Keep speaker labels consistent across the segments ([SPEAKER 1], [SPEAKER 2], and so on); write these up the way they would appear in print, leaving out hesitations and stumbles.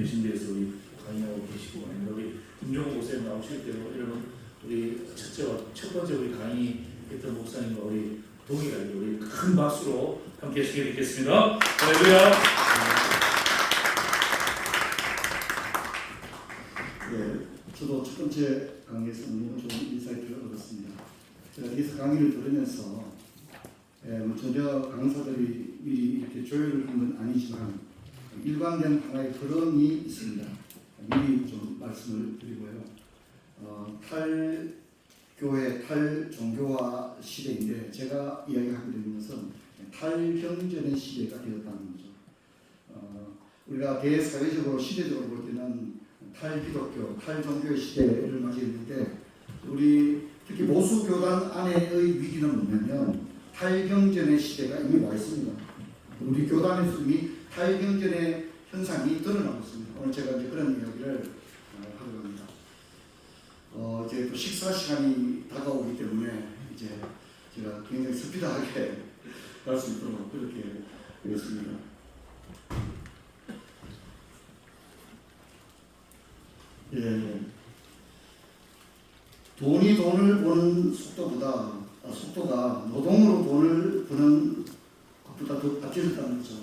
[SPEAKER 1] 계신 데에서 우리 강의하고 계시고 아니면 우리 김종호 목사님 나오실 때도 이런 우리 첫 번째 우리 강의했던 목사님과 우리 동의가 우리 큰 박수로 함께 하시게 되겠습니다. 할렐루야.
[SPEAKER 2] 네, 저도 첫 번째 강의에서 너무 좋은 인사이트를 얻었습니다. 제가 여기서 강의를 들으면서 전혀 강사들이 미리 이렇게 조율을 한 건 아니지만 일관된 하나의 흐름이 있습니다. 미리 좀 말씀을 드리고요. 탈교회, 탈종교화 시대인데 제가 이야기하게 되는 것은 탈경전의 시대가 되었다는 거죠. 우리가 대사회적으로 시대적으로 볼 때는 탈기독교, 탈종교의 시대를 맞이했는데 우리 특히 보수교단 안에의 위기는 뭐냐면 탈경전의 시대가 이미 와 있습니다. 우리 교단에서 이미 탈경전의 현상이 드러나고 있습니다. 오늘 제가 이제 그런 이야기를 하려고 합니다. 이제 또 식사 시간이 다가오기 때문에 이제 제가 굉장히 스피드하게 갈 수 있도록 그렇게 되었습니다. 예, 돈이 돈을 버는 속도가 노동으로 돈을 버는 것보다 더 앞질렀다는 거죠.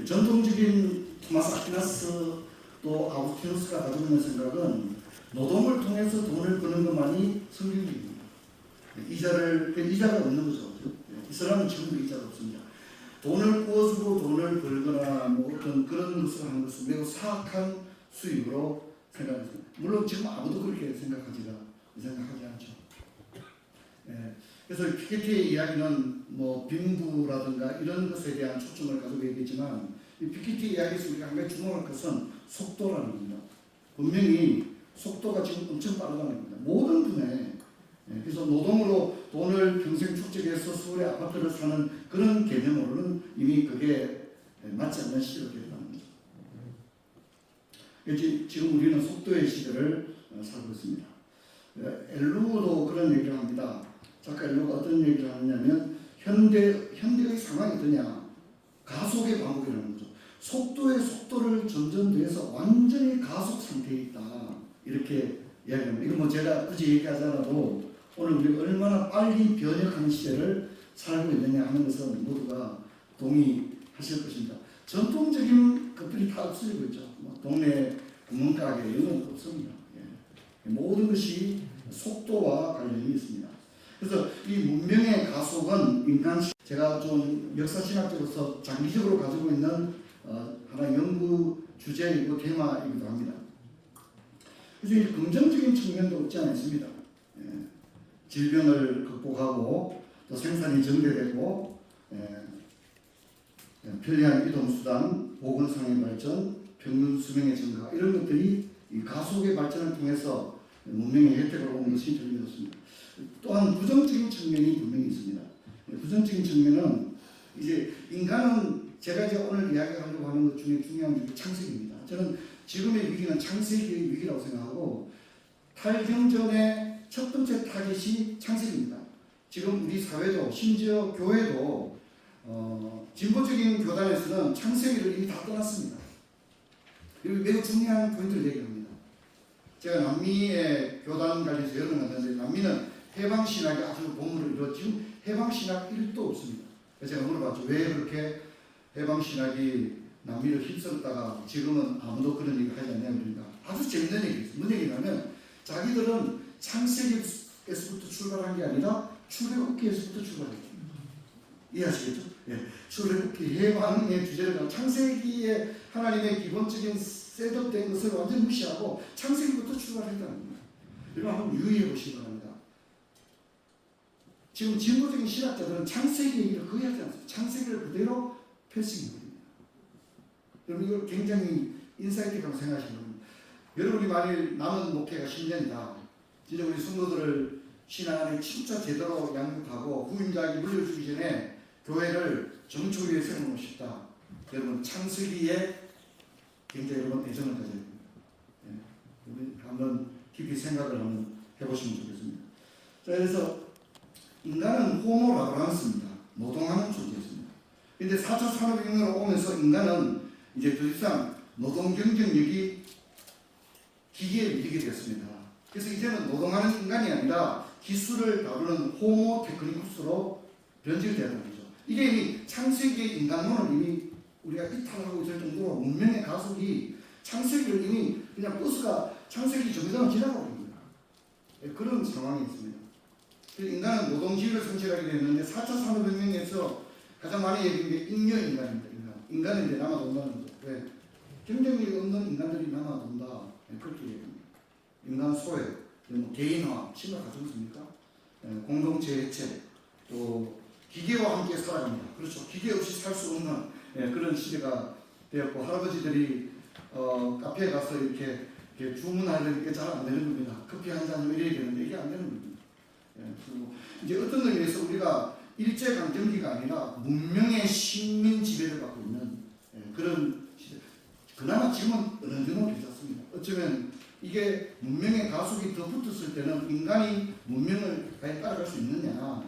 [SPEAKER 2] 전통적인 토마스 아퀴나스 또 아우구스티누스가 가지고 있는 생각은 노동을 통해서 돈을 버는 것만이 성경입니다. 이자가 없는 거죠. 이슬람은 지금도 이자가 없습니다. 돈을 구워주고 돈을 벌거나 뭐 어떤 그런 것을 하는 것은 매우 사악한 수익으로 생각합니다. 물론 지금 아무도 그렇게 생각하지 않죠. 그래서 피케티의 이야기는 뭐 빈부라든가 이런 것에 대한 초점을 가지고 얘기했지만 이 피케티 이야기에서 우리가 한 가지 주목할 것은 속도라는 겁니다. 분명히 속도가 지금 엄청 빠르다는 겁니다. 모든 분야에. 그래서 노동으로 돈을 평생 축적해서 서울의 아파트를 사는 그런 개념으로는 이미 그게 맞지 않는 시대가 되었다는 거죠. 지금 우리는 속도의 시대를 살고 있습니다. 엘루도 그런 얘기를 합니다. 작가 엘루가 어떤 얘기를 하느냐면 현대의 상황이 어떠냐, 가속의 반복이라는 거죠. 속도의 속도를 점점 더해서 완전히 가속 상태에 있다 이렇게 이야기합니다. 이거 뭐 제가 굳이 얘기하지 않아도 오늘 우리가 얼마나 빨리 변혁하는 시대를 살고 있느냐 하는 것은 모두가 동의하실 것입니다. 전통적인 것들이 다 없어지고 있죠. 뭐 동네 구멍가게 이런 건 없습니다. 모든 것이 속도와 관련이 있습니다. 그래서 이 문명의 가속은 제가 좀 역사신학적으로서 장기적으로 가지고 있는 하나의 연구 주제이고 테마이기도 합니다. 그래서 이제 긍정적인 측면도 없지 않아 있습니다. 질병을 극복하고 또 생산이 증대되고 편리한 이동수단, 보건상의 발전, 평균 수명의 증가 이런 것들이 이 가속의 발전을 통해서 문명의 혜택을 온 것이 틀림없습니다. 또한 부정적인 측면이 분명히 있습니다. 부정적인 측면은 이제 인간은 제가 이제 오늘 이야기하려고 하는 것 중에 중요한 게 창세기입니다. 저는 지금의 위기는 창세기의 위기라고 생각하고 탈경전의 첫 번째 타깃이 창세기입니다. 지금 우리 사회도 심지어 교회도 진보적인 교단에서는 창세기를 이미 다 떠났습니다. 그리고 매우 중요한 포인트를 얘기합니다. 제가 남미의 교단 관련해서 여러 번 갔는데 남미는 해방신학이 아주 보물을 이루어 지금 해방신학 1도 없습니다. 그래서 제가 물어봤죠. 왜 그렇게 해방신학이 남미를 휩쓸었다가 지금은 아무도 그런 얘기를 하지 않냐 그러니까 아주 재밌는 얘기였어요. 무슨 얘기냐면 자기들은 창세기에서부터 출발한 게 아니라 출애굽기에서부터 출발했죠. 이해하시겠죠? 출애굽기 해방의 주제를 창세기의 하나님의 기본적인 셋업된 것을 완전히 무시하고 창세기부터 출발했다는 겁니다. 이거 한번 유의해 보시기 바랍니다. 지금 진보적인 신학자들은 창세기 얘기를 거의 하지 않습니다. 창세기를 그대로 펼치는 여러분 이거 굉장히 인사이트라고 생각하시는 겁니다. 여러분이 만일 남은 목회가 10년이다. 진짜 우리 성도들을 신앙 안에 진짜 제대로 양육하고 후임자에게 물려주기 전에 교회를 정초 위에 세워놓고 싶다. 여러분 창세기에 굉장히 여러분 애정을 가져야 됩니다. 우리 한번 깊이 생각을 한번 해보시면 좋겠습니다. 자, 그래서 인간은 호모 라브란스입니다. 노동하는 존재였습니다. 그런데 4차 산업혁명으로 오면서 인간은 이제 더 이상 노동 경쟁력이 기계에 밀리게 되었습니다. 그래서 이제는 노동하는 인간이 아니라 기술을 다루는 호모 테크니쿠스로 변질되는 거죠. 이게 이미 창세기의 인간론을 이미 우리가 이탈하고 있을 정도로 문명의 가속이 창세기를 이미 그냥 버스가 창세기 정상을 지나가고 있는 거예요. 그런 상황이 있습니다. 인간은 노동지위를 성취하게 되었는데 4차 산업혁명에서 가장 많이 얘기한 게 잉여인간입니다. 인간은 이제 남아돈다는 거죠. 왜? 경쟁력이 없는 인간들이 남아돈다. 그렇게 얘기합니다. 인간 소외, 뭐 개인화, 심각하지 않습니까? 공동체 해체, 또 기계와 함께 살아갑니다. 그렇죠. 기계 없이 살 수 없는 그런 시대가 되었고 할아버지들이 카페에 가서 이렇게 주문하려는 게 잘 안 되는 겁니다. 커피 한 잔 이래야 되는데 이게 안 되는 겁니다. 그리고 이제 어떤 의미에서 우리가 일제강점기가 아니라 문명의 식민 지배를 받고 있는 그런 시대. 그나마 지금은 어느 정도 괜찮습니다. 어쩌면 이게 문명의 가속이 더 붙었을 때는 인간이 문명을 과연 따라갈 수 있느냐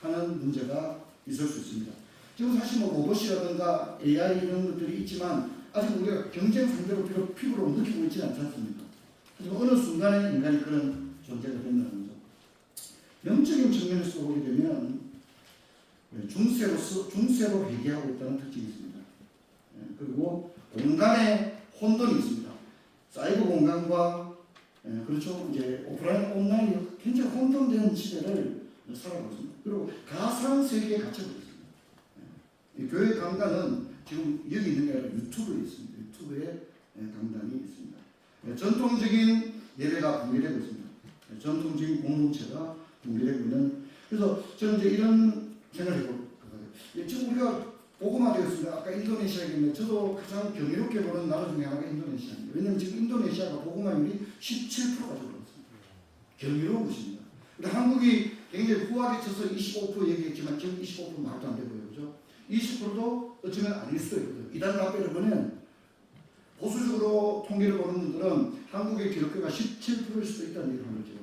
[SPEAKER 2] 하는 문제가 있을 수 있습니다. 지금 사실 뭐 로봇이라든가 AI 이런 것들이 있지만 아직 우리가 경쟁 상대로 피부로 느끼고 있지는 않지 않습니까? 하지만 어느 순간에 인간이 그런 존재가 된다는 거죠. 영적인 측면에서 보게 되면 중세로 회귀하고 있다는 특징이 있습니다. 그리고 공간에 혼돈이 있습니다. 사이버 공간과 그렇죠. 이제 오프라인 온라인이 굉장히 혼돈된 시대를 살아가고 있습니다. 그리고 가상 세계에 갇혀져 있습니다. 교회 강단은 지금 여기 있는 게 아니라 유튜브에 있습니다. 유튜브에 강단이 있습니다. 전통적인 예배가 붕괴되고 있습니다. 전통적인 공동체가 붕괴되고 있는. 그래서 저는 이제 이런 생각을 해보거든요. 지금 우리가 복음화 되었습니다. 아까 인도네시아인데 저도 가장 경이롭게 보는 나라 중에 하나가 인도네시아입니다. 왜냐하면 지금 인도네시아가 복음화율이 17%가 들어왔습니다. 경이로운 것입니다. 근데 한국이 굉장히 후하게 쳐서 25% 얘기했지만 지금 25% 말도 안 되고요. 그죠? 20%도 어쩌면 아닐 수도 있거든요. 이단 라벨을 보면 보수적으로 통계를 보는 분들은 한국의 기독교가 17%일 수도 있다는 얘기를 하는 거죠.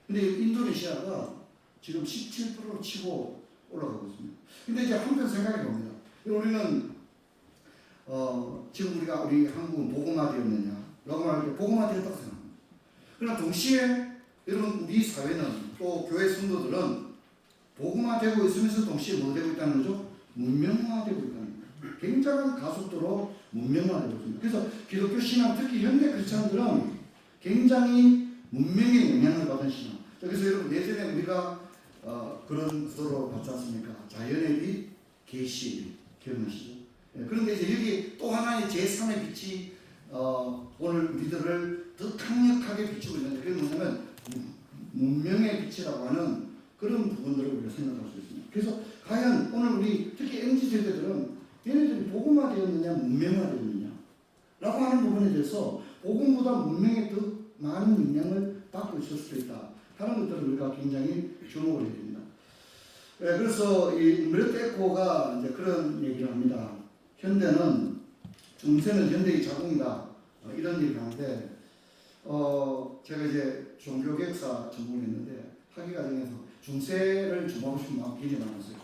[SPEAKER 2] 근데 인도네시아가 지금 17%로 치고 올라가고 있습니다. 근데 이제 한편 생각해 봅니다. 우리는 지금 우리 한국은 복음화되었느냐? 라고 말할 때 복음화되었다고 생각합니다. 그러나 동시에 여러분 우리 사회는 또 교회 성도들은 복음화되고 있으면서 동시에 뭐 되고 있다는 거죠? 문명화되고 있다는 거예요. 굉장한 가속도로 문명화되고 있습니다. 그래서 기독교 신앙, 특히 현대 크리스찬들은 굉장히 문명의 영향을 받은 신앙. 그래서 여러분 예전에 우리가 그런 구도로 봤지 않습니까? 자연의 빛, 계시의 빛 기억나시죠? 그런데 이제 여기 또 하나의 제3의 빛이 오늘 우리들을 더 강력하게 비추고 있는데 그게 뭐냐면 문명의 빛이라고 하는 그런 부분들을 우리가 생각할 수 있습니다. 그래서 과연 오늘 우리 특히 MZ세대들은 얘네들이 복음화되었느냐 문명화되었느냐 라고 하는 부분에 대해서 복음보다 문명에 더 많은 영향을 받고 있을 수도 있다 하는 것들을 우리가 굉장히 주목을 해야 됩니다. 그래서 이 음베르토 에코가 이제 그런 얘기를 합니다. 현대는 중세는 현대의 자궁이다 이런 얘기를 하는데 제가 이제 종교개혁사 전공을 했는데 학위 과정에서 중세를 전공하고 싶은 마음이 굉장히 많았어요.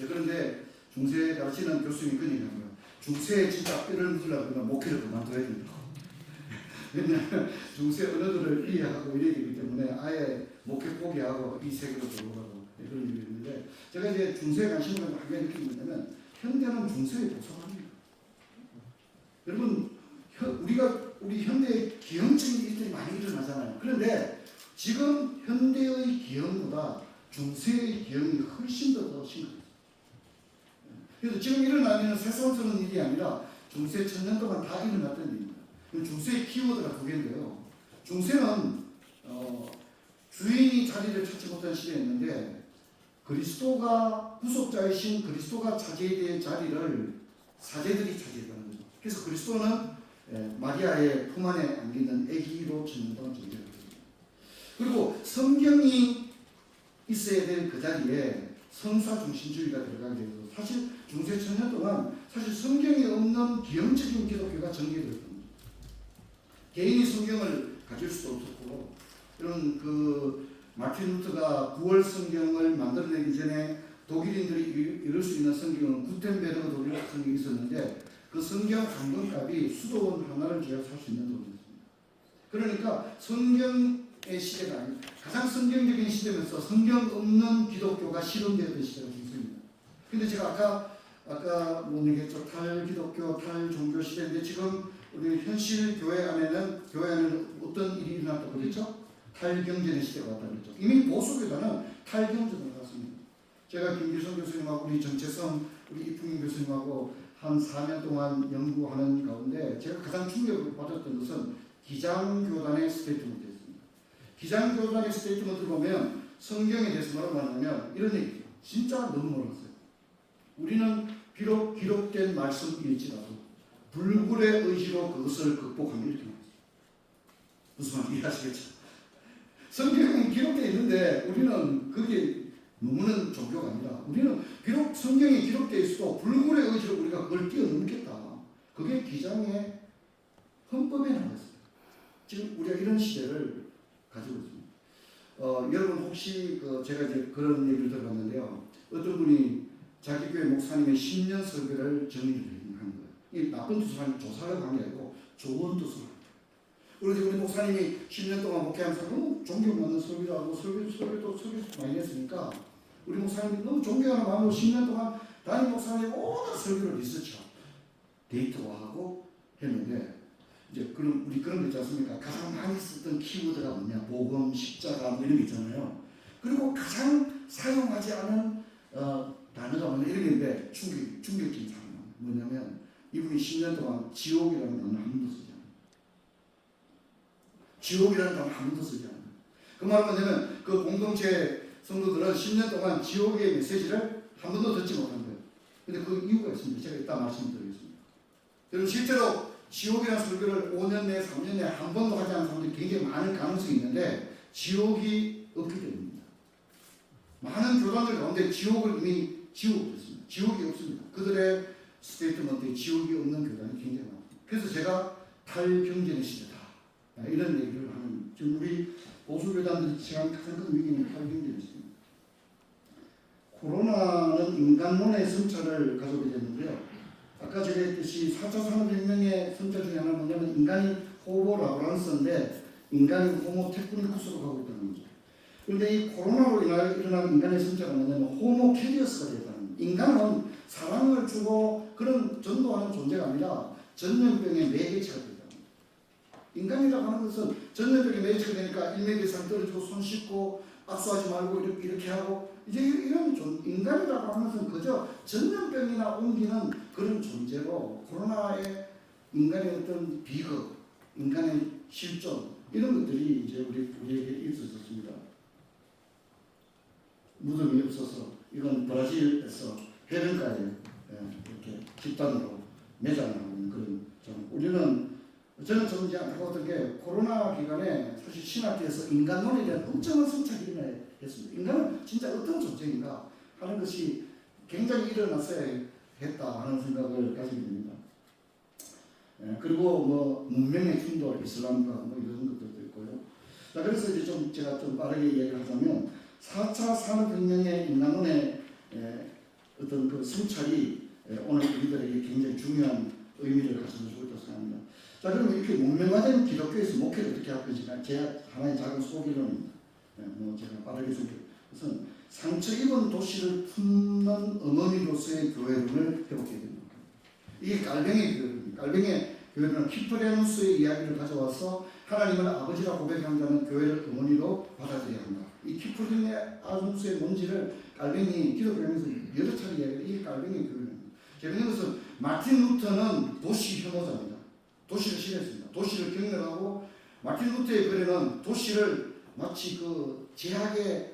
[SPEAKER 2] 그런데 중세 가르치는 교수님이 그런 얘기를 합니다. 중세에 진짜 뼈를 묻으려면 목회를 그만둬야 된다고. 왜냐하면 중세 언어들을 이해하고 이래야 되기 때문에 아예 목회 포기하고 이 세계로 들어오라고 그런 얘기를 했는데 제가 이제 중세에 관심을 많이 느끼는 게 뭐냐면 현대는 중세의 도서관입니다. 여러분 우리 현대의 기형적인 일들이 많이 일어나잖아요. 그런데 지금 현대의 기형보다 중세의 기형이 훨씬 더 심각해요. 그래서 지금 일어나는 새삼스러운 일이 아니라 중세 1000년 동안 다 일어났던 일입니다. 중세의 키워드가 두 개인데요. 중세는 주인이 자리를 찾지 못한 시대였는데 그리스도가 후속자이신 그리스도가 차지해야 될 자리를 사제들이 차지했다는 거죠. 그래서 그리스도는 마리아의 품 안에 안기는 아기로 짓는다는 존재가 됩니다. 그리고 성경이 있어야 될 그 자리에 성사 중심주의가 들어가게 되어서 사실 중세 1000년 동안 사실 성경이 없는 기형적인 기독교가 전개되었던 거죠. 개인이 성경을 가질 수도 없었고 이런 마틴 루터가 9월 성경을 만들어내기 전에 독일인들이 읽을 수 있는 성경은 구텐베르그 독일 성경이 있었는데 그 성경 한 권값이 수도원 하나를 제가 살 수 있는 돈이었습니다. 그러니까 성경의 시대가 아니고 가장 성경적인 시대면서 성경 없는 기독교가 실현되었던 시대가 있습니다. 근데 제가 아까 뭐 얘기했죠. 탈기독교, 탈종교 시대인데 지금 우리 현실 교회 안에는 어떤 일이 일어났다고 그랬죠? 탈경제의 시대가 왔다고 그랬죠. 이미 보수교단은 탈경제로 갔습니다. 제가 김기성 교수님하고 우리 정채성, 우리 이풍인 교수님하고 한 4년 동안 연구하는 가운데 제가 가장 충격을 받았던 것은 기장교단의 스테이트먼트였습니다. 기장교단의 스테이트먼트를 보면 성경에 대해서 뭐라고 하냐면 이런 얘기죠. 진짜 너무 놀랐어요. 우리는 비록 기록된 말씀일지라도 불굴의 의지로 그것을 극복하면 이렇게 말했어요. 무슨 말인지 이해하시겠죠? 성경은 기록되어 있는데 우리는 그게 너무는 종교가 아니라 우리는 비록 성경에 기록되어 있어도 불굴의 의지로 우리가 그걸 뛰어넘겠다. 그게 기장의 헌법에 나와 있어요. 지금 우리가 이런 시대를 가지고 있습니다. 여러분 혹시 제가 이제 그런 얘기를 들어봤는데요. 어떤 분이 자기 교회 목사님의 10년 설교를 정리를 하는 거예요. 이 나쁜 뜻으로 하는 조사를 한 게 아니고 좋은 뜻으로. 우리 목사님이 10년 동안 목회하면서 너무 존경받는 설교를 하고 설교도 많이 했으니까 우리 목사님이 너무 존경하는 마음으로 10년 동안 담임 목사님이 모든 설교를 리서치하고 데이터화하고 했는데 이제 우리 그런 거 있지 않습니까? 가장 많이 썼던 키워드가 뭐냐? 복음, 십자가 뭐 이런 게 있잖아요. 그리고 가장 사용하지 않은 단어가 뭐냐 이런 게 있는데 충격적인 단어 뭐냐면 이분이 10년 동안 지옥이라는 단어 한 번도 쓰지 않아요. 지옥이라는 단어 한 번도 쓰지 않아요. 그 말은 뭐냐면 그 공동체 성도들은 10년 동안 지옥의 메시지를 한 번도 듣지 못한 거예요. 근데 그 이유가 있습니다. 제가 이따 말씀드리겠습니다. 여러분 실제로 지옥이라는 설교를 5년 내, 3년 내에 한 번도 하지 않은 사람들이 굉장히 많은 가능성이 있는데 지옥이 없기 때문입니다. 많은 교단들 가운데 지옥을 이미 지워버렸습니다. 지옥이 없습니다. 그들의 스테이트먼트에 지옥이 없는 교단이 굉장히 많습니다. 그래서 제가 탈경제의 시대다. 이런 얘기를 하는, 지금 우리 보수교단들이 지금 가장 큰 위기는 탈경제의 시대입니다. 코로나는 인간론의 성찰을 가져오게 됐는데요. 아까 제가 했듯이 4차 산업혁명의 성찰 중에 하나는 뭐냐면 인간이 호모 라브란스인데 인간이 호모 테크니쿠스로 가고 있다는 거죠. 그런데 이 코로나로 일어난 인간의 성찰은 뭐냐면 호모 캐리어스가 되었다는 거예요. 인간은 사랑을 주고 그런 전도하는 존재가 아니라 전염병의 매개체가 되었다는 거예요. 인간이라고 하는 것은 전염병의 매개체가 되니까 1m 이상 떨어지고 손 씻고 악수하지 말고 이렇게 하고 이제 이런 인간이라고 하는 것은 그저 전염병이나 옮기는 그런 존재로 코로나의 인간의 어떤 비극, 인간의 실존 이런 것들이 이제 우리에게 있었습니다. 무덤이 없어서 이건 브라질에서 해변가에 이렇게 집단으로 매장을 하고 있는 그런 저는 좀 이제 안타까웠던 게 코로나 기간에 사실 신학계에서 인간론에 대한 엄청난 성찰이 일어났습니다. 인간은 진짜 어떤 존재인가 하는 것이 굉장히 일어났어야 했다 하는 생각을 가지게 됩니다. 그리고 뭐 문명의 충돌, 이슬람과 뭐 이런 것들도 있고요. 자, 그래서 이제 제가 좀 빠르게 이야기를 하자면 4차 산업혁명의 인간론의 어떤 그 성찰이 오늘 우리들에게 굉장히 중요한 의미를 가지고 있다고 생각합니다. 자, 그러면 이렇게 문명화된 기독교에서 목회를 어떻게 할 것인가? 제 하나의 작은 소개론입니다. 뭐 제가 빠르게 소개. 우선 상처 입은 도시를 품는 어머니로서의 교회론을 회복해야 됩니다. 이게 깔뱅의 교회론입니다. 깔뱅의 교회론은 키프레누스의 이야기를 가져와서 하나님을 아버지라 고백한 자는 교회를 어머니로 받아들여야 한다. 이 키프레누스의 논지를 깔뱅이 기독교에서 여러 차례 이야기를 이게 깔뱅의 교회론입니다. 재밌는 것은 마틴 루터는 도시 혐오자입니다. 도시를 싫어했습니다. 도시를 경멸하고 마틴 루터의 글에는 도시를 마치 그 제약의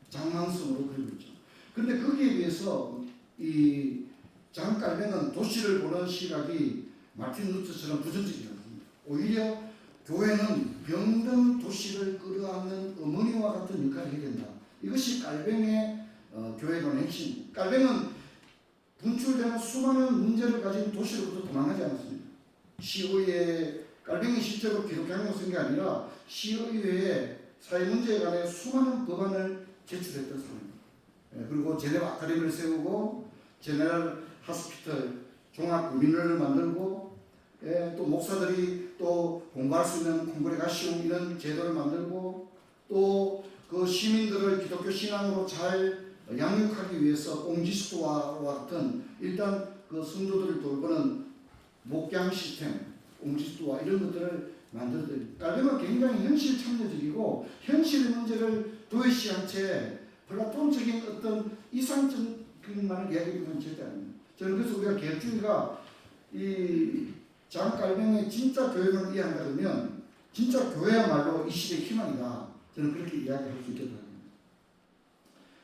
[SPEAKER 2] 장망성으로 그리고 있죠. 그런데 거기에 비해서 이 장깔뱅은 도시를 보는 시각이 마틴 루터처럼 부정적이지 않습니다. 오히려 교회는 병든 도시를 끌어안는 어머니와 같은 역할을 해야 된다. 이것이 깔뱅의 교회론의 핵심입니다. 깔뱅은 분출되는 수많은 문제를 가진 도시로부터 도망하지 않았습니다. 시의회, 깔뱅이 실제로 기독교인으로 쓴 게 아니라 시의회에 사회 문제에 관해 수많은 법안을 제출했던 사람입니다. 그리고 제네바 아카데미를 세우고 제네럴 하스피털 종합구민회를 만들고, 또 목사들이 또 공부할 수 있는 콩그레가시움 이런 제도를 만들고, 또 그 시민들을 기독교 신앙으로 잘 양육하기 위해서 옹지스토와 같은 일단 그 성도들을 돌보는 목양 시스템, 옹지스토와 이런 것들을 만들어요. 깔뱅은 굉장히 현실 참여적이고 현실 문제를 도외시한 채 플라톤적인 어떤 이상적인 말을 이야기하는 건 절대 아닙니다. 저는 그래서 우리가 개혁주의가 이 장깔뱅의 진짜 교회를 이해한다면 진짜 교회야말로 이 시대의 희망이다. 저는 그렇게 이야기할 수 있겠다.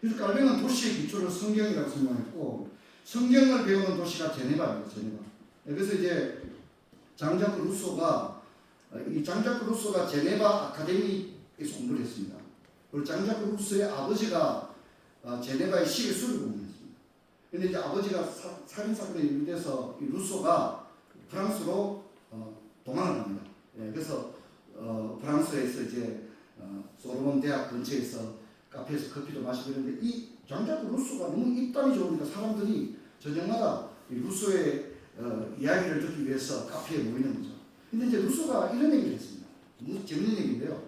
[SPEAKER 2] 그래서 깔뱅은 도시의 기초를 성경이라고 설명했고 성경을 배우는 도시가 제네바입니다. 제네바. 그래서 이제 장자크 루소가 제네바 아카데미에서 공부를 했습니다. 그리고 장자크 루소의 아버지가 제네바의 시계 수를 공부했습니다. 그런데 이제 아버지가 살인 사건에 연루돼서 이 루소가 프랑스로 도망을 갑니다. 그래서 프랑스에서 이제 소르본 대학 근처에서 카페에서 커피도 마시고 있는데 이 장자크 루소가 너무 입담이 좋으니까 사람들이 저녁마다 이 루소의 이야기를 듣기 위해서 카페에 모이는 거죠. 근데 이제 루소가 이런 얘기를 했습니다. 너무 재밌는 얘기인데요.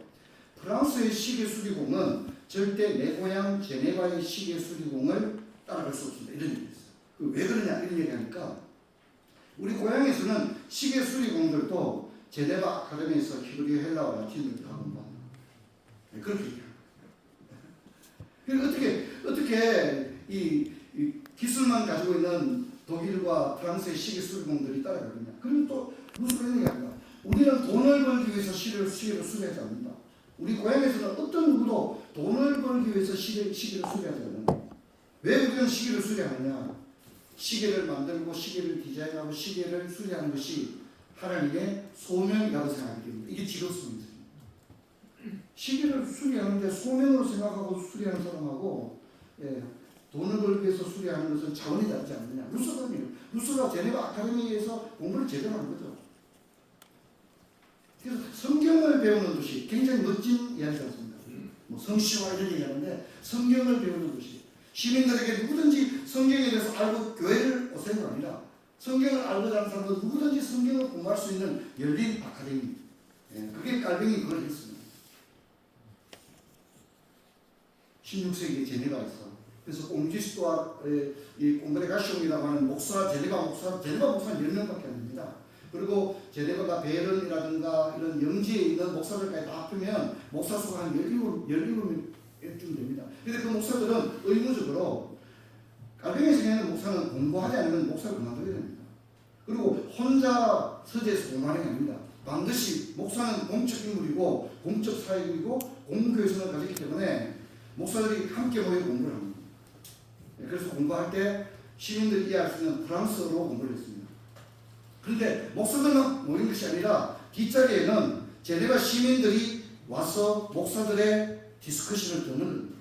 [SPEAKER 2] 프랑스의 시계 수리공은 절대 내 고향 제네바의 시계 수리공을 따라갈 수 없습니다. 이런 얘기를 했어요. 왜 그러냐 이런 얘기하니까 우리 고향에서는 시계 수리공들도 제네바 아카데미에서 히브리어, 헬라어, 라틴을 다 공부한다. 그렇게 얘기합니다. 어떻게 이 기술만 가지고 있는 독일과 프랑스의 시계 수리공들이 따라가느냐. 그럼 또 무슨 얘기합니다. 우리는 돈을 벌기 위해서 시계를 수리하지 않는다. 우리 고향에서는 어떤 누구도 돈을 벌기 위해서 시계를 수리하지 않는다. 왜 우리는 시계를 수리하느냐. 시계를 만들고 시계를 디자인하고 시계를 수리하는 것이 하나님의 소명이라고 생각하기 때문에 이게 지도성입니다. 시계를 수리하는데 소명으로 생각하고 수리하는 사람하고 돈을 벌기 위해서 수리하는 것은 차원이 다르지 않느냐. 루소가 제네바 아카데미에서 공부를 제대로 한 거죠. 그래서 성경을 배우는 도시, 굉장히 멋진 이야기 같습니다. 뭐 성시와 이런 얘기하는데 성경을 배우는 도시. 시민들에게 누구든지 성경에 대해서 알고 교회를 오세요가 아니라 성경을 알고 자는 사람은 누구든지 성경을 공부할 수 있는 열린 아카데미. 그게 깔뱅이 그걸 했습니다. 16세기 제네바에서. 그래서 옹지스토와 이 콩그레가시움이라고 하는 제네바 목사는 10명밖에 안 됩니다. 그리고 제네바가 베른이라든가 이런 영지에 있는 목사들까지 다 합하면 목사 수가 한 17명쯤 됩니다. 그런데 그 목사들은 의무적으로 깔뱅이에서 있는 목사는 공부하지 않으면 목사를 그만두게 됩니다. 그리고 혼자 서재에서 공부하는 게 아닙니다. 반드시 목사는 공적 인물이고 공적 사역이고 공교회선을 가졌기 때문에 목사들이 함께 모여 공부를 합니다. 그래서 공부할 때 시민들이 이해할 수 있는 프랑스어로 공부를 했습니다. 그런데 목사들만 모인 것이 아니라 뒷자리에는 제네바 시민들이 와서 목사들의 디스커션을 듣는 겁니다.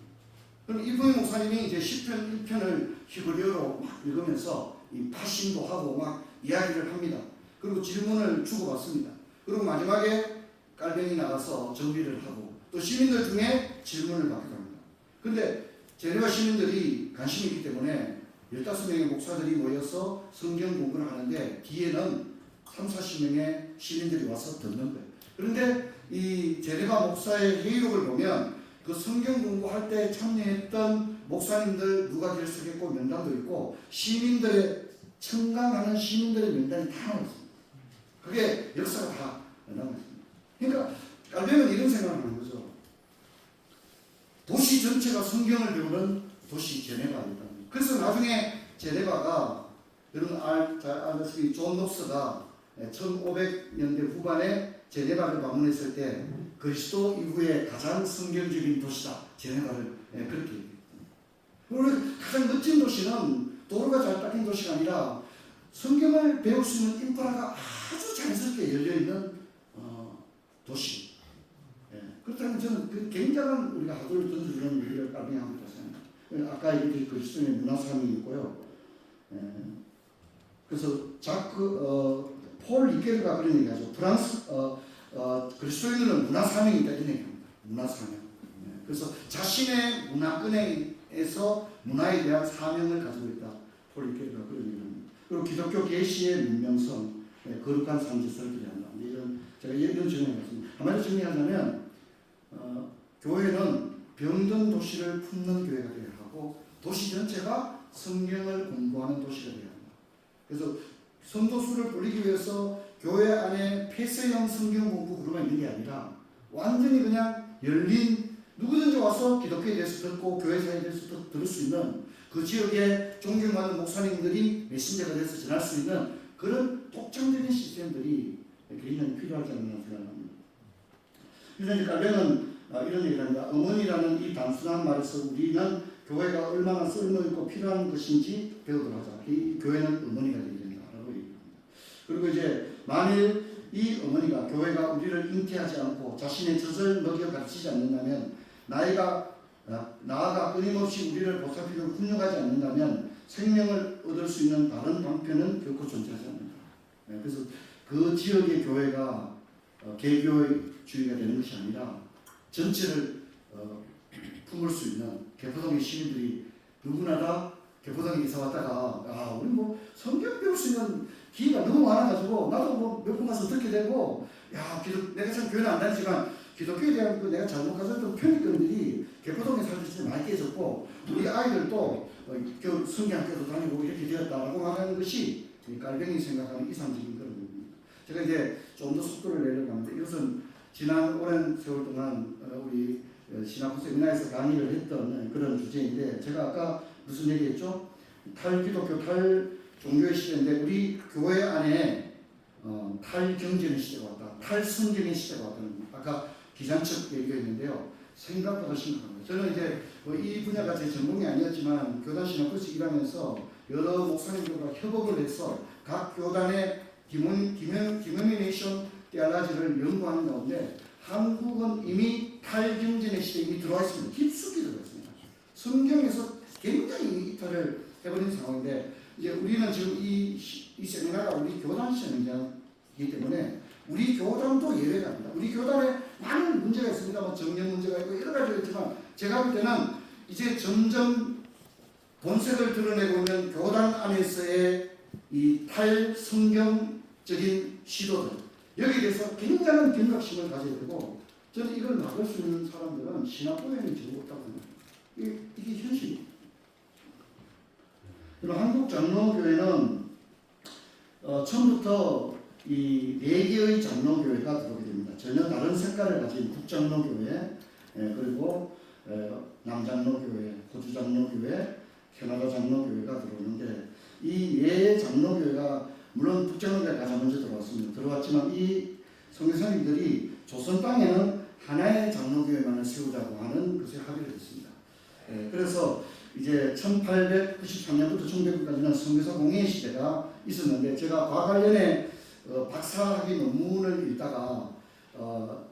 [SPEAKER 2] 그럼 이브이 목사님이 이제 10편 1편을 히브리어로 막 읽으면서 이 파신도 하고 막 이야기를 합니다. 그리고 질문을 주고받습니다. 그리고 마지막에 깔뱅이 나가서 정리를 하고 또 시민들 중에 질문을 받기도 합니다. 그런데 제네바 시민들이 관심이 있기 때문에 15명의 목사들이 모여서 성경 공부를 하는데 뒤에는 30-40명의 시민들이 와서 듣는 거예요. 그런데 이 제네바 목사의 회의록을 보면 그 성경 공부할 때 참여했던 목사님들 누가 결석했고 명단도 있고 시민들의 청강하는 시민들의 명단이 다 나와 있습니다. 그게 역사가 다 나와 있습니다. 그러니까 깔뱅은 이런 생각을 하는 거죠. 도시 전체가 성경을 배우는 도시 제네바입니다. 그래서 나중에 제네바가 여러분 잘 아시다시피 존 녹스가 1500년대 후반에 제네바를 방문했을 때 그리스도 이후에 가장 성경적인 도시다. 제네바를 그렇게 얘기했습니다. 오늘 가장 멋진 도시는 도로가 잘 닦인 도시가 아니라 성경을 배울 수 있는 인프라가 아주 자연스럽게 열려있는 도시. 그렇다면 저는 그 굉장한 우리가 하도를 던져주는 일을 깔뱅이 하고 있다고 생각합니다. 아까 얘기했듯이 그리스도의 문화산이 있고요. 그래서 폴 리케르가 그런 얘기하죠. 그리스도인들은 문화사명이 있다 이런 얘기합니다. 문화사명. 그래서 자신의 문화권에서 문화에 대한 사명을 가지고 있다. 폴 리케르가 그런 얘기합니다. 그리고 기독교 계시의 문명성, 거룩한 산지설들이 한다. 이런 제가 이런 질문을 했습니다. 한마디로 정리하자면 교회는 병든 도시를 품는 교회가 되어야 하고 도시 전체가 성경을 공부하는 도시가 되어야 한다. 그래서 성도 수를 불리기 위해서 교회 안에 폐쇄형 성경 공부 그룹만 있는 게 아니라 완전히 그냥 열린 누구든지 와서 기독교에 대해서 듣고 교회 사에 대해서 들을 수 있는 그 지역에 존경받는 목사님들이 메신저가 돼서 전할 수 있는 그런 독창적인 시스템들이 굉장히 필요하지 않나 생각합니다. 그래서 이제 갈뱅은 이런 얘기를 합니다. 어머니라는 이 단순한 말에서 우리는 교회가 얼마나 쓸모있고 필요한 것인지 배우도록 하자. 이 교회는 어머니가 되어야 된다라고 얘기합니다. 그리고 이제 만일 이 어머니가 교회가 우리를 잉태하지 않고 자신의 젖을 먹여 가르치지 않는다면 나아가 끊임없이 우리를 보살피고 훈육하지 않는다면 생명을 얻을 수 있는 다른 방편은 결코 존재하지 않는다. 그래서 그 지역의 교회가 개교주의가 되는 것이 아니라 전체를 품을 수 있는 개포동의 시민들이 누구나 다 개포동에 이사 왔다가 우리 뭐 성경 배울 수 있는 기회가 너무 많아가지고 나도 뭐 몇 번 가서 듣게 되고 내가 참 교회는 안 다니지만 기독교에 대한 내가 잘못 가졌던 편견들이 개포동에 살때 진짜 많이 깨졌고 우리 아이들도 성경학교도 다니고 이렇게 되었다라고 하는 것이 갈뱅이 생각하는 이상적인 그런 부분입니다. 제가 이제 좀 더 속도를 내려고 합니다. 이것은 지난 오랜 세월 동안 우리 신학부 세미나에서 강의를 했던 그런 주제인데 제가 아까 무슨 얘기했죠? 탈기독교, 탈종교의 시대인데 우리 교회 안에 탈경제의 시대가 왔다. 탈성경의 시대가 왔다는 겁니다. 아까 기상청 얘기했는데요. 생각보다 심각합니다. 저는 이제 이 분야가 제 전공이 아니었지만 교단 신학부에서 일하면서 여러 목사님들과 협업을 해서 각 교단의 디노미네이션 테올로지를 연구하는 가운데 한국은 이미 탈경전의 시대에 이미 들어와 있습니다. 깊숙이 들어와 있습니다. 성경에서 굉장히 이탈을 해버린 상황인데 이제 우리는 지금 이 세미나가 우리 교단 세미나이기 때문에 우리 교단도 예외가 아닙니다. 우리 교단에 많은 문제가 있습니다. 뭐 정년 문제가 있고 여러 가지가 있지만 제가 볼 때는 이제 점점 본색을 드러내고 있는 교단 안에서의 이 탈성경적인 시도들 여기에 대해서 굉장한 경각심을 가져야 되고 저는 이걸 막을 수 있는 사람들은 신학부에는 전혀 없다고 생각합니다. 이게 현실입니다. 그리고 한국장로교회는 처음부터 이 4개의 장로교회가 들어오게 됩니다. 전혀 다른 색깔을 가진 북장로교회, 그리고 남장로교회, 호주장로교회, 캐나다 장로교회가 들어오는데 이 4 장로교회가 물론 북장로교회가 가장 먼저 들어왔습니다. 들어왔지만 이 선교사님들이 조선 땅에는 하나의 장로교회만을 세우자고 하는 것에 합의를 했습니다. 그래서 이제 1893년부터 1900년까지는 선교사 공예 시대가 있었는데 제가 과관련에 박사학위 논문을 읽다가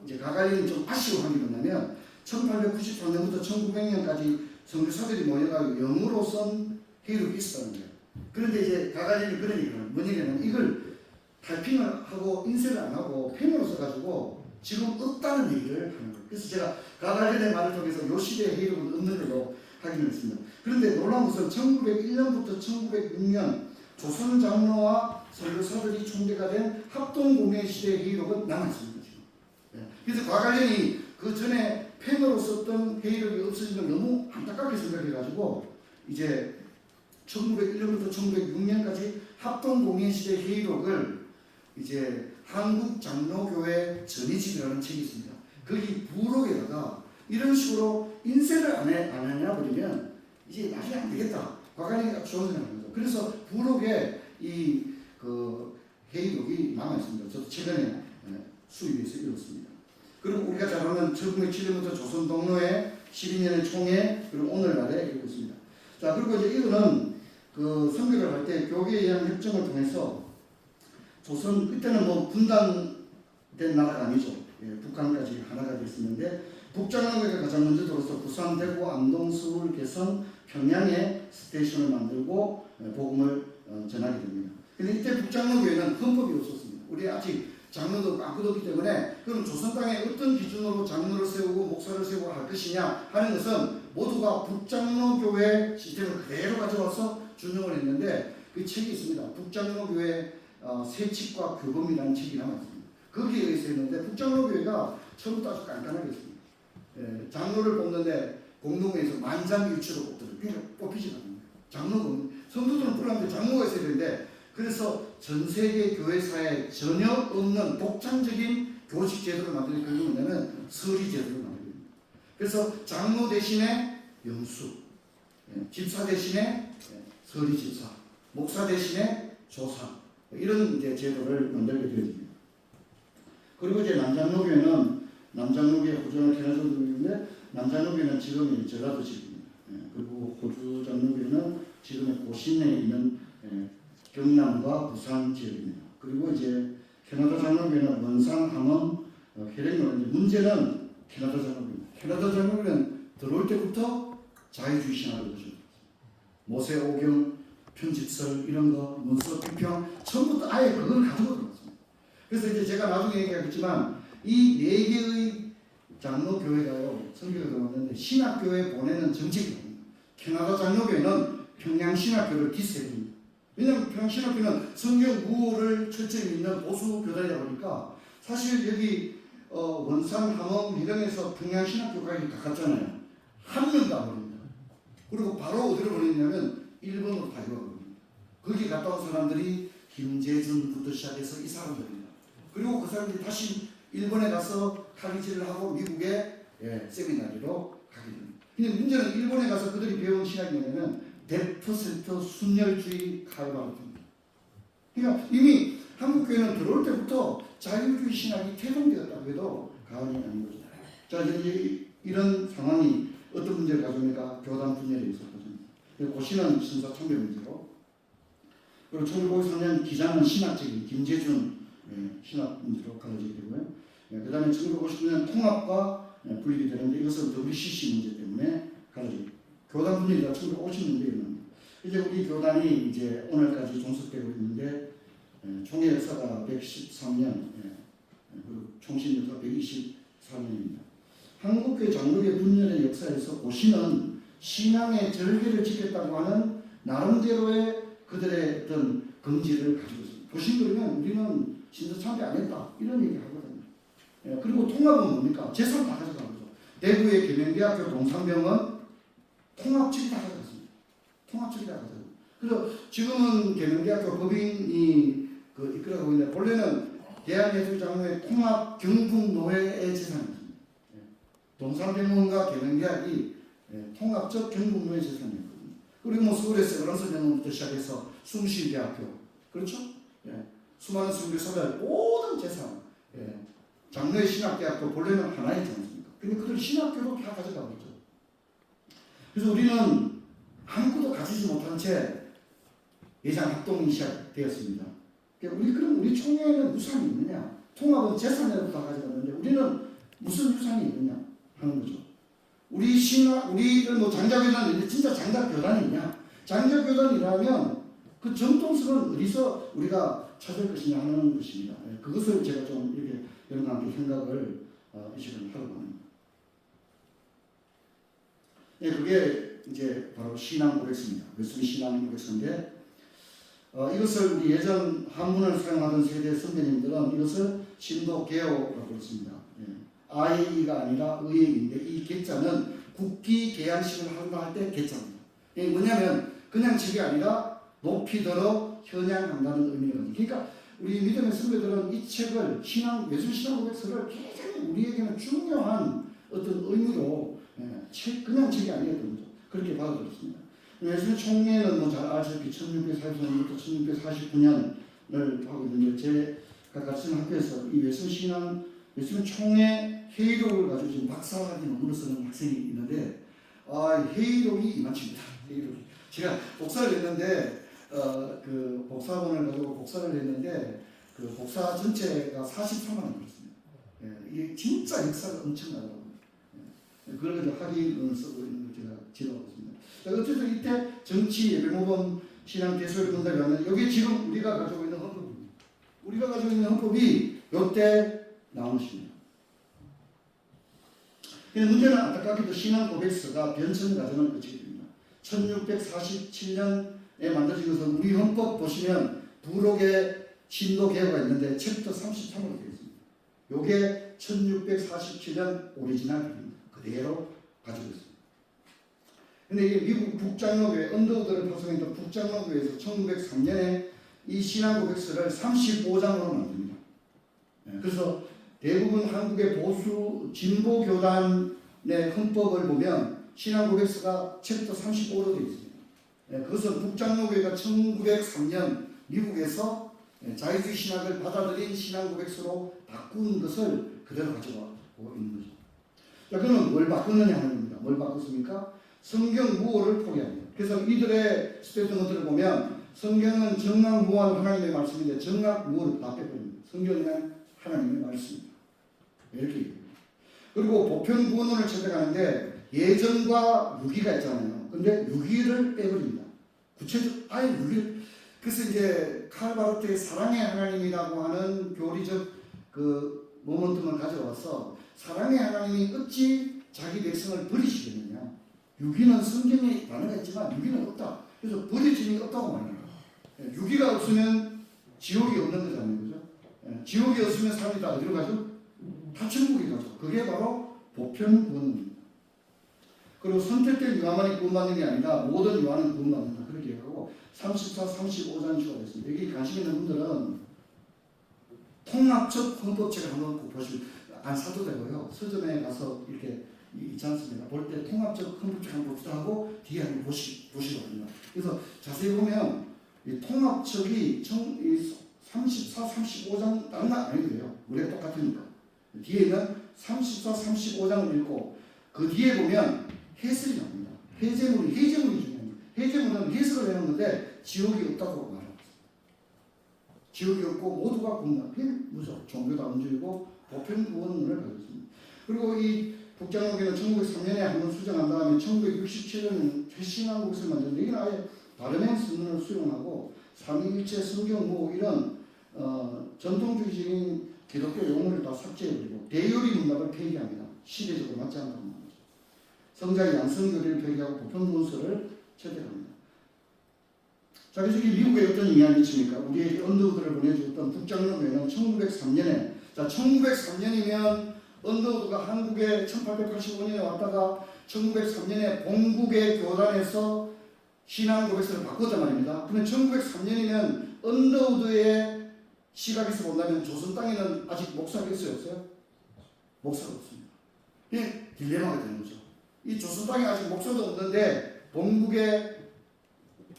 [SPEAKER 2] 이제 가관련이 좀 아쉬워한 게 뭐냐면 1893년부터 1900년까지 선교사들이 모여가 영어로 쓴 회의록이 있었다는 거예요. 그런데 이제 가관련이 그런 얘기를 하는 뭔 얘기냐면 이걸 타이핑을 하고 인쇄를 안 하고 펜으로 써가지고 지금 없다는 얘기를 하는 거예요. 그래서 제가 가관련의 말을 통해서 요 시대의 회의록은 없는 걸로 확인을 했습니다. 그런데 놀라운 것은 1901년부터 1906년 조선 장로와 선교사들이 총대가 된 합동공예 시대의 회의록은 남아있습니다. 지금. 그래서 과관련이 그 전에 펜으로 썼던 회의록이 없어진 걸 너무 안타깝게 생각해가지고 이제 1901년부터 1906년까지 합동공예 시대 회의록을 이제 한국장로교회 전이집이라는 책이 있습니다. 거기 부록에다가 이런 식으로 인쇄를 안 하냐 버리면 이제 나중에 안 되겠다. 과관련이 좋은 생각입니다. 그래서 부록에 이 그 회의록이 남아있습니다. 저도 최근에 수입해서 읽었습니다. 그리고 우리가 잘 아는 1907년부터 조선 동로의 12년의 총회 그리고 오늘날에 읽고 있습니다. 자 그리고 이제 이거는 그 선교를 할 때 교계에 의한 협정을 통해서 조선 그때는 뭐 분단된 나라가 아니죠. 북한까지 하나가 됐었는데 북장로교회가 가장 먼저 들어서 부산, 대구, 안동, 서울, 개성, 평양에 스테이션을 만들고 복음을 전하게 됩니다. 그런데 이때 북장로교회는 헌법이 없었습니다. 우리 아직 장로도 아무도 없기 때문에 그럼 조선 땅에 어떤 기준으로 장로를 세우고 목사를 세우고 할 것이냐 하는 것은 모두가 북장로교회 시스템을 그대로 가져와서 준용을 했는데 그 책이 있습니다. 북장로교회 세칙과 교범이라는 책이 남았습니다. 거기에 의해서 했는데 북장로교회가 처음부터 아주 깐깐하게 했습니다. 장로를 뽑는데 공동회에서 만장일치로 뽑거든요. 그러니까 뽑히지 않는 거예요. 장로는 성도들은 불렀는데 장로가 있어야 되는데 그래서 전 세계 교회사에 전혀 없는 독창적인 교직 제도를 만드는 그 뭐냐면 서리 제도를 만듭니다. 그래서 장로 대신에 영수, 집사 대신에 서리 집사, 목사 대신에 조사 이런 이제 제도를 만들게 되어집니다. 그리고 이제 남장로교회는 남장로교회 호주 캐나다교회인데 남장로교회는 지금의 전라도 지역입니다. 그리고 호주 장로교회는 지금의 고신에 있는 경남과 부산 지역입니다. 그리고 이제 캐나다 장로교회는 원산, 함흥, 해령교회. 문제는 캐나다 장로교회입니다. 캐나다 장로교회는 들어올 때부터 자유주의 신학을 가지고 모세오경, 편집설 이런 거, 문서 비평 처음부터 아예 그걸 가지고 들어왔습니다. 그래서 이제 제가 나중에 얘기하겠지만 이 네 개의 장로교회가요 성경에 들어왔는데 신학교에 보내는 정책이 없습니다. 캐나다 장로교회는 평양신학교를 디스해줍니다. 왜냐하면 평양신학교는 성경 구호를 철저히 믿는 보수 교단이다 보니까 사실 여기 원산, 함흥, 해령에서 평양신학교 가기 가깝잖아요. 한 명도 안 보냅니다. 그리고 바로 어디로 보내냐면 일본으로 다 이어버립니다. 거기 갔다 온 사람들이 김재준부터 시작해서 이 사람들입니다. 그리고 그 사람들이 다시 일본에 가서 칼리지를 하고 미국에 세미나리로 가게 됩니다. 근데 문제는 일본에 가서 그들이 배운 신학이 뭐냐면 100% 순혈주의 카이바르트입니다. 그러니까 이미 한국교회는 들어올 때부터 자유주의 신학이 태동되었다고 해도 과언이 아닌 거죠. 자, 이제 이런 상황이 어떤 문제를 가져오니까 교단 분열이 있었거든요. 고시는 신사 청교 문제로, 그리고 1953년 기자는 신학적인 김재준 신학 문제로 갈라지게 되고요. 그 다음에 1950년 통합과 분리가 되는데 이것은 WCC 문제 때문에 갈라지고 교단 분열이 다 1950년대에 일어납니다. 이제 우리 교단이 이제 오늘까지 종속되고 있는데 총회 역사가 113년, 그리고 총신 역사 124년입니다. 한국교회 장로교회 분열의 역사에서 고시는 신앙의 절개를 지켰다고 하는 나름대로의 그들의 어떤 긍지를 가지고 있습니다. 고시 그러면 우리는 진짜 참배 안 했다 이런 얘기 하거든요. 그리고 통합은 뭡니까? 재산 다 가져가는 거죠. 대구의 계명대학교 동산병원 통합직이 다 가져갔습니다. 통합직이 다 가져갔습니다. 그래서 지금은 계명대학교 법인이 이끌어가고 있는데 본래는 대한예술장로회 통합 경북노회의 재산이었습니다. 동산병원과 계명대학이 통합적 경북노회 재산이었거든요. 그리고 뭐 서울에서 어른선영부터 시작해서 숭실대학교, 그렇죠? 수많은 선교사들 모든 재산, 장로의 신학대학도 본래는 하나였지 않습니까? 근데 그들 신학교로 다 가져가고 있죠. 그래서 우리는 아무것도 가지지 못한 채 예상 합동이 시작되었습니다. 그럼 우리 총회에는 유산이 있느냐? 통합은 재산으로 다 가져갔는데 우리는 무슨 유산이 있느냐 하는 거죠. 우리는 뭐 장자교단인데 진짜 장자교단이 있냐? 장자교단이라면 그 정통성은 어디서 우리가 찾을 것이냐 하는 것입니다. 그것을 제가 좀 이렇게 여러분과 함께 생각을 이 시간에 하려고 합니다. 그게 이제 바로 신앙 고백서입니다. 웨슬리 신앙 고백서인데 이것을 우리 예전 한문을 사용하던 세대 선배님들은 이것을 신도 개요라고 했습니다. 아이가 아니라 의의인데 이 개자는 국기 개양식을 한다 할 때 개자입니다. 이게 뭐냐면 그냥 책이 아니라 높이 들어 현양한다는 의미가 있습니다. 그러니까 우리 믿음의 선배들은 이 책을 웨슬리 신앙 고백서를 굉장히 우리에게는 중요한 어떤 의미로 그냥 책이 아니었던 거죠. 그렇게 받아들였습니다. 웨슬리 총회는 뭐 잘 아시다시피 1644년부터 1649년을 하고 있는데 제가 같은 학교에서 이 웨슬리 총회 회의록을 가지고 지금 박사학위 논문을 쓰는 학생이 있는데 회의록이 이만칩니다. 회의록이. 제가 복사를 했는데 그 복사본을 가지고 복사를 했는데 그 복사 전체가 43만 원 들었습니다. 이게 진짜 역사가 엄청나더라고요. 그걸 가지고 학위를 쓰고 있는 걸 제가 지도하고 있습니다. 어쨌든 이때 정치 예배모범 신앙 대소를 본다고 하면 여기 지금 우리가 가지고 있는 헌법입니다. 우리가 가지고 있는 헌법이 이때 나온 것입니다. 문제는 안타깝게도 신앙 고백서가 변천 과정을 거치게 됩니다. 1647년 만들어진 것은 우리 헌법 보시면 부록에 신도 개요가 있는데 챕터 33으로 되어 있습니다. 요게 1647년 오리지널입니다. 그대로 가지고 있습니다. 근데 이게 미국 북장로교회 언더우드를 파송했던 북장로교회에서 1903년에 이 신앙고백서를 35장으로 만듭니다. 그래서 대부분 한국의 보수 진보 교단의 헌법을 보면 신앙고백서가 챕터 35로 되어 있습니다. 그것은 북장로교회가 1903년 미국에서 자유주의 신학을 받아들인 신앙고백서로 바꾼 것을 그대로 가져가고 있는 거죠. 자, 그러면 뭘 바꿨느냐 하는 겁니다. 뭘 바꿨습니까? 성경 무어를 포기합니다. 그래서 이들의 스테이트먼트를 보면 성경은 정확무한 하나님의 말씀인데 정확무어를 다 빼버립니다. 성경은 하나님의 말씀입니다. 이렇게 얘기합니다. 그리고 보편구원론을 채택하는데 예전과 유기가 있잖아요. 근데 유기를 빼버립니다. 구체적 아예 유기를. 그래서 이제 칼바르트의 사랑의 하나님이라고 하는 교리적 그 모멘텀을 가져와서 사랑의 하나님이 어찌 자기 백성을 버리시겠느냐. 유기는 성경에 단어가 있지만 유기는 없다. 그래서 버릴 짐이 없다고 말합니다. 유기가 없으면 지옥이 없는 거잖아요. 그죠? 지옥이 없으면 사람이 다 어디로 가죠? 다 천국에 가죠. 그게 바로 보편구원입니다. 그리고 선택된 유아만이 구원받는 게 아니라 모든 유아는 구원받는다. 그렇게 하고 34, 35장 추가됐습니다. 여기 관심 있는 분들은 통합적 헌법책을 한번 보시면 안 사도 되고요. 서점에 가서 이렇게 있지 않습니까? 볼 때 통합적 헌법책 한번 봅시다 하고 뒤에 한번 보시거든요. 그래서 자세히 보면 이 통합책이 34, 35장 다른 거 아니도 돼요. 우리가 똑같으니까. 뒤에는 34, 35장을 읽고 그 뒤에 보면 해설이 나옵니다. 해제문이 중요합니다. 해제문은 해석을 해놓은 건데 지옥이 없다고 말합니다. 지옥이 없고 모두가 무조 종교다운주의고 보편구원론을 가지고 있습니다. 그리고 이 북장로교회는 1903년에 한번 수정한 다음에 1967년 최신한국을 만드는데 이건 아예 바르멘 선언을 수용하고 삼위일체 성경무 이런 전통주의적인 기독교 용어를 다 삭제해버리고 대요리 문답을 폐기합니다. 시대적으로 맞지 않다는 말이죠. 성자의 양성교리를 폐기하고 보편문서를 채택합니다. 자, 그래서 이 미국에 어떤 영향을 미칩니까? 우리에게 언더우드를 보내주었던 북장로교회는 1903년에 자 1903년이면 언더우드가 한국에 1885년에 왔다가 1903년에 본국의 교단에서 신앙고백서를 바꿨단 말입니다. 그러면 1903년이면 언더우드의 시각에서 본다면 조선 땅에는 아직 목사가 있어요? 없어요? 목사가 없습니다. 이게 딜레마가 되는 거죠. 이 조선 땅에 아직 목사도 없는데 본국의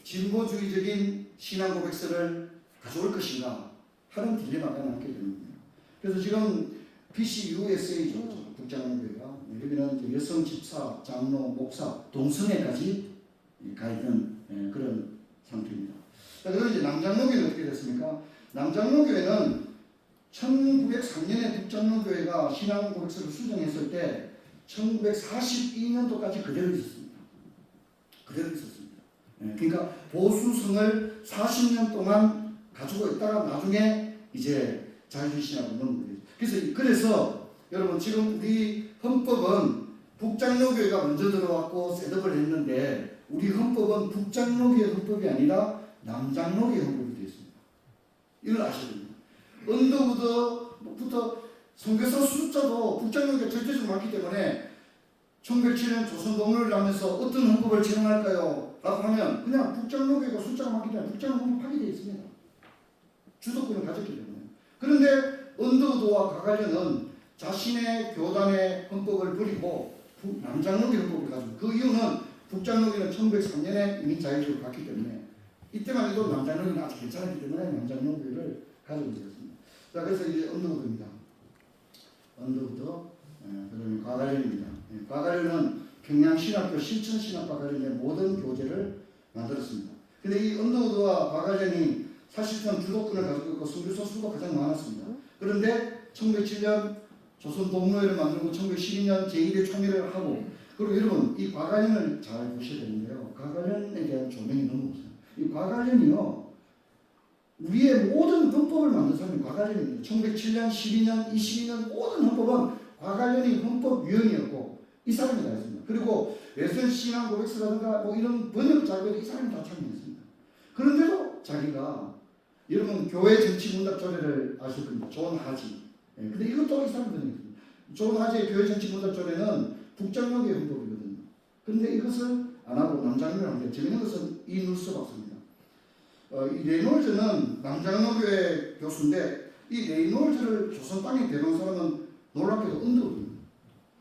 [SPEAKER 2] 진보주의적인 신앙고백서를 가져올 것인가 하는 딜레마가 남게 됩니다. 그래서 지금 PCUSA죠. 북장로교회가 여기는 여성 집사, 장로, 목사, 동성애까지 가 있는 그런 상태입니다. 그래서 이제 남장로교회는 어떻게 됐습니까? 남장로교회는 1903년에 북장로교회가 신앙고백서를 수정했을 때 1942년도까지 그대로 있었습니다. 그대로 있었습니다. 그러니까 보수성을 40년 동안 가지고 있다가 나중에 이제 자유주의 신학으로 넘는 거예요. 그래서 여러분 지금 우리 헌법은 북장로교회가 먼저 들어왔고 셋업을 했는데 우리 헌법은 북장로교회 헌법이 아니라 남장로교회 헌법이 되어 있습니다. 이걸 아셔야 됩니다. 언더우드부터 선교사 숫자도 북장로교회가 절대적으로 많기 때문에 1907년 조선 독립을 하면서 어떤 헌법을 제정할까요? 라고 하면 그냥 북장로교회가 숫자가 많기 때문에 북장로 헌법하게 되어 있습니다. 주도권을 가졌기 때문에. 그런데 언더우드와 가갈련은 자신의 교단의 헌법을 버리고 남장로교회 헌법을 가지고 그 이유는 북장로교회는 1903년에 이미 자유주의로 갔기 때문에 이때만 해도 남장로교회는 아직 괜찮았기 때문에 남장로교회를 가지고 있었습니다. 자, 그래서 이제 언더우드입니다. 언더우드, 그다음에 가갈련입니다. 가갈련은 평양신학교 실천신학과 관련된 모든 교재를 만들었습니다. 근데 이 언더우드와 가갈련이 사실상 주도권을 가지고 있고 선교사 수도 가장 많았습니다. 그런데 1907년 조선 동로회를 만들고 1912년 제1회 총회를 하고 그리고 여러분 이 가갈련을 잘 보셔야 되는데요. 가갈련에 대한 조명이 너무 없어요. 이 가갈련이요. 우리의 모든 헌법을 만든 사람이 가갈련입니다. 1907년, 12년, 22년 모든 헌법은 가갈련이 헌법위원이었고 이 사람이 다 했습니다. 그리고 웨슬 신앙고백서라든가 뭐 이런 번역 작업에 이 사람이 다 참여했습니다. 그런데도 자기가 여러분 교회 정치 문답 조례를 아실 겁니다. 존 하지. 예, 근데 이것도 이상한 거예요. 존 하지의 교회 정치 문답 조례는 북장로교의 헌법이거든요. 그런데 이것을 안 하고 남장로를 합니다. 재밌는 것은 이눌스 박사입니다. 이 레이놀즈는 남장로교회 교수인데 이 레이놀즈를 조선 땅에 데려온 사람은 놀랍게도 언더우드입니다.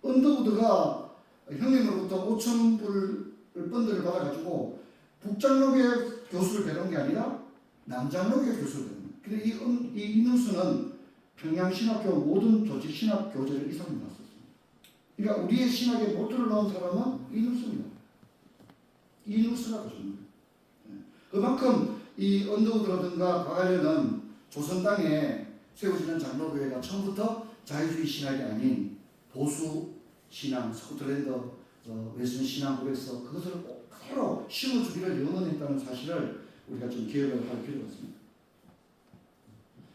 [SPEAKER 2] 언더우드가 형님으로부터 5,000불 펀드를 받아가지고 북장로교회 교수를 데려온 게 아니라 남장로교회 교수를 데려온 거예요. 근데 이 이눌스는 평양신학교 모든 조직신학 교재를 이상을 놨었습니다. 그러니까 우리의 신학에 모토를 넣은 사람은 이눌스입니다. 이눌스가 그렇습니다. 그만큼 이 언더우드라든가 가가려는 조선 땅에 세워지는 장로교회가 처음부터 자유주의 신학이 아닌 보수 신앙, 스코틀랜드 웨스턴 신앙 고백서 그것을 그대로 심어주기를 영원했다는 사실을 우리가 좀 기억을 할 필요가 있습니다.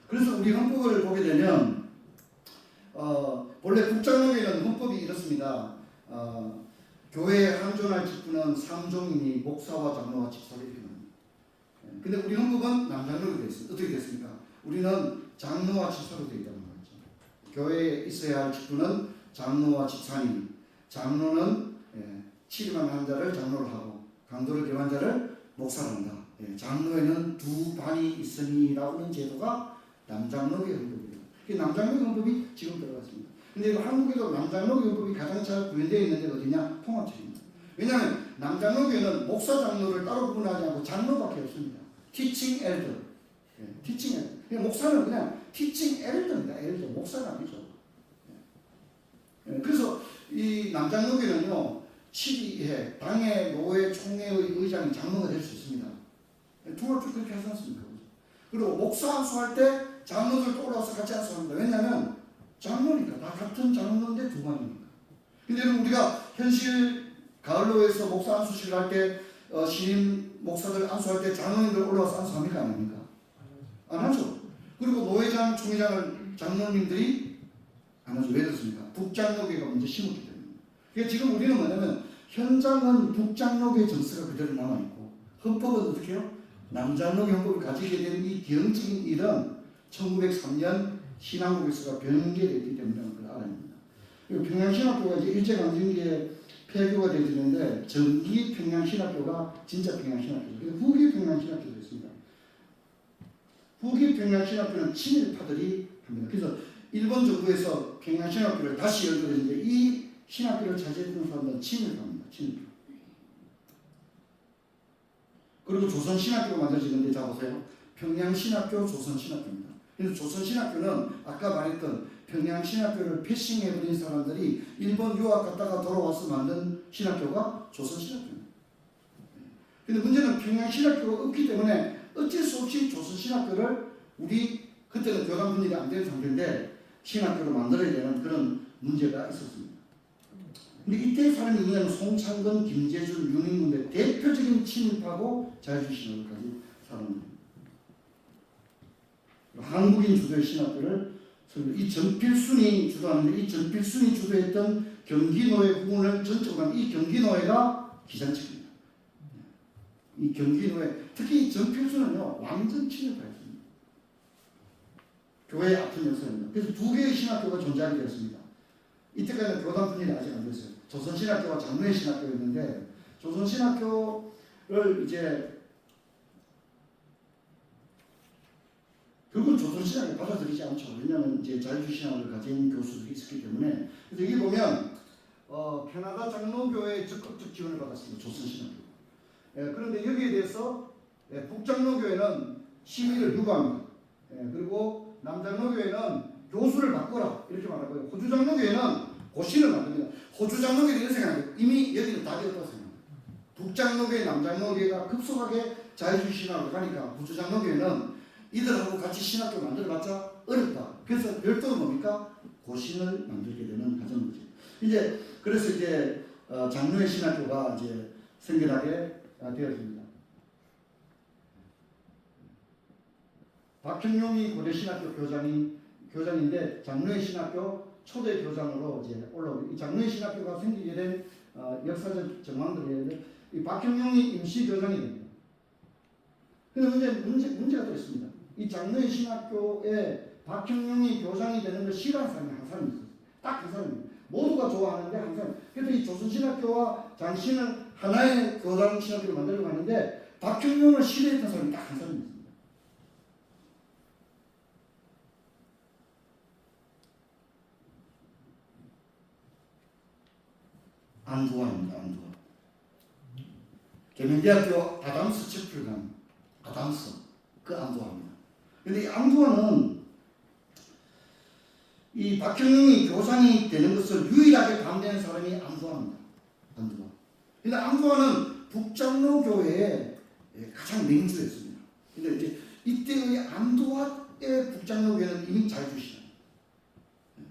[SPEAKER 2] 그래서 우리 헌법을 보게 되면 원래 북장로교회는 헌법이 이렇습니다. 교회에 항존할 직분은 상종이니 목사와 장로와 집사로 이렇게 합니다. 근데 우리 헌법은 남장로로 되어 있습니다. 어떻게 됐습니까? 우리는 장로와 집사로 되어 있다는 거죠. 교회에 있어야 할 직분은 장로와 집사니 장로는 치료만 한 자를 장로를 하고 강도를 겸한 자를 목사를 한다. 장로에는 두 반이 있으니라는 제도가 남장로교의 헌법입니다. 남장로교의 헌법이 지금 들어갔습니다. 근데 한국에도 남장로교의 헌법이 가장 잘 구현되어 있는 데가 어디냐? 통합체입니다. 왜냐하면 남장로교회는 목사 장로를 따로 구분하지 않고 장로밖에 없습니다. 티칭 엘더. 티칭 엘더. 그냥 목사는 그냥 티칭 엘더입니다. 엘더. 목사가 아니죠. 그래서 이 남장로교회는요, 12회 당의 노회 총회의 의장이 장로가 될 수 있습니다. 통합주 그렇게 하지 않습니까? 그리고 목사 안수할 때 장로들도 올라와서 같이 안수합니다. 왜냐하면 장로니까 다 같은 장로인데 두 반이니까. 근데 여러분 우리가 현실 가을로에서 목사 안수식을 할 때 신임 목사들 안수할 때 장로님들 올라와서 안수합니까? 안 합니까? 안 하죠. 그리고 노회장, 총회장을 장로님들이 안 하죠. 왜 그렇습니까? 북장로교회가 먼저 심었기 때문에. 그러니까 지금 우리는 뭐냐면 현장은 북장로교회 정서가 그대로 남아있고 헌법은 어떻게 해요? 남장로교 헌법을 가지게 된 이 기형적인 일은 1903년 신앙고백서가 변개됐기 때문에 그걸 알아야 합니다. 그리고 평양신학교가 이제 일제강점기에 폐교가 되었는데 전기 평양신학교가 진짜 평양신학교죠. 후기 평양신학교도 있습니다. 후기 평양신학교는 친일파들이 합니다. 그래서 일본 정부에서 평양신학교를 다시 열거했는데 이 신학교를 차지했던 사람들은 친일파입니다. 친일파. 그리고 조선신학교가 만들어지는데 자 보세요. 평양신학교, 조선신학교입니다. 그래서 조선신학교는 아까 말했던 평양신학교를 패싱해버린 사람들이 일본 유학 갔다가 돌아와서 만든 신학교가 조선신학교입니다. 근데 문제는 평양신학교가 없기 때문에 어쩔 수 없이 조선신학교를 우리 그때는 교단 분열이 안 된 상태인데 신학교로 만들어야 되는 그런 문제가 있었습니다. 근데 이때 사람이 누구냐면 송창건, 김재준, 윤인군의 대표적인 친일파고 자유주의 신학을 가진 사람입니다. 한국인 주도의 신학교를 이 전필순이 주도하는데 이 전필순이 주도했던 경기노회 후원을 전적으로 한 이 경기노회가 기산책입니다. 이 경기노회 특히 이 전필순은요 완전 친일파였습니다. 교회의 아픈 역사입니다. 그래서 두 개의 신학교가 존재하게 되었습니다. 이때까지는 교단 분열이 아직 안 됐어요. 조선신학교와 장로의 신학교였는데 조선신학교를 이제 결국은 조선신학이 받아들이지 않죠. 왜냐하면 이제 자유주의 신학을 가진 교수들이 있었기 때문에. 그래서 여기 보면 캐나다 장로교회의 적극적 지원을 받았습니다. 조선신학교. 그런데 여기에 대해서 북장로교회는 시민을 유보합니다. 그리고 남장로교회는 교수를 바꿔라 이렇게 말하고요. 호주장로교회는 고신을 만듭니다. 호주장로교회는 이런 생각해요. 이미 여기는 답이 없다고 생각합니다. 북장로교회, 남장로교회가 급속하게 자유주의 신학으로 가니까 호주장로교회는 이들하고 같이 신학교 만들어봤자 어렵다. 그래서 별도로 뭡니까? 고신을 만들게 되는 과정이죠. 이제 그래서 이제 장로의 신학교가 이제 생겨나게 되었습니다. 박형용이 고대 신학교 교장인데 장로의 신학교 초대 교장으로 이제 올라오고 이 장로의 신학교가 생기게 된 역사적 정황들이 있는데 이 박형용이 임시 교장이 됩니다. 근데 문제가 또 있습니다. 이 장로의 신학교에 박형용이 교장이 되는 걸 싫어하는 사람이 한 사람이 있어요. 딱 한 사람입니다. 모두가 좋아하는데 한 사람. 그래서 이 조선신학교와 장신을 하나의 교단 신학교를 만들려고 하는데 박형용을 싫어했던 사람이 딱 한 사람이 있습니다. 안두환입니다. 안두환. 계명대학교 아담스 첩필관 아담스 그 안두환입니다. 근데 이 안두환은 이 박형용이 교장이 되는 것을 유일하게 반대하는 사람이 안두환입니다. 안두환. 근데 안두환은 북장로교회의 가장 맹주였습니다. 근데 이제 이때의 안두환의 북장로교회는 이미 잘 주시죠.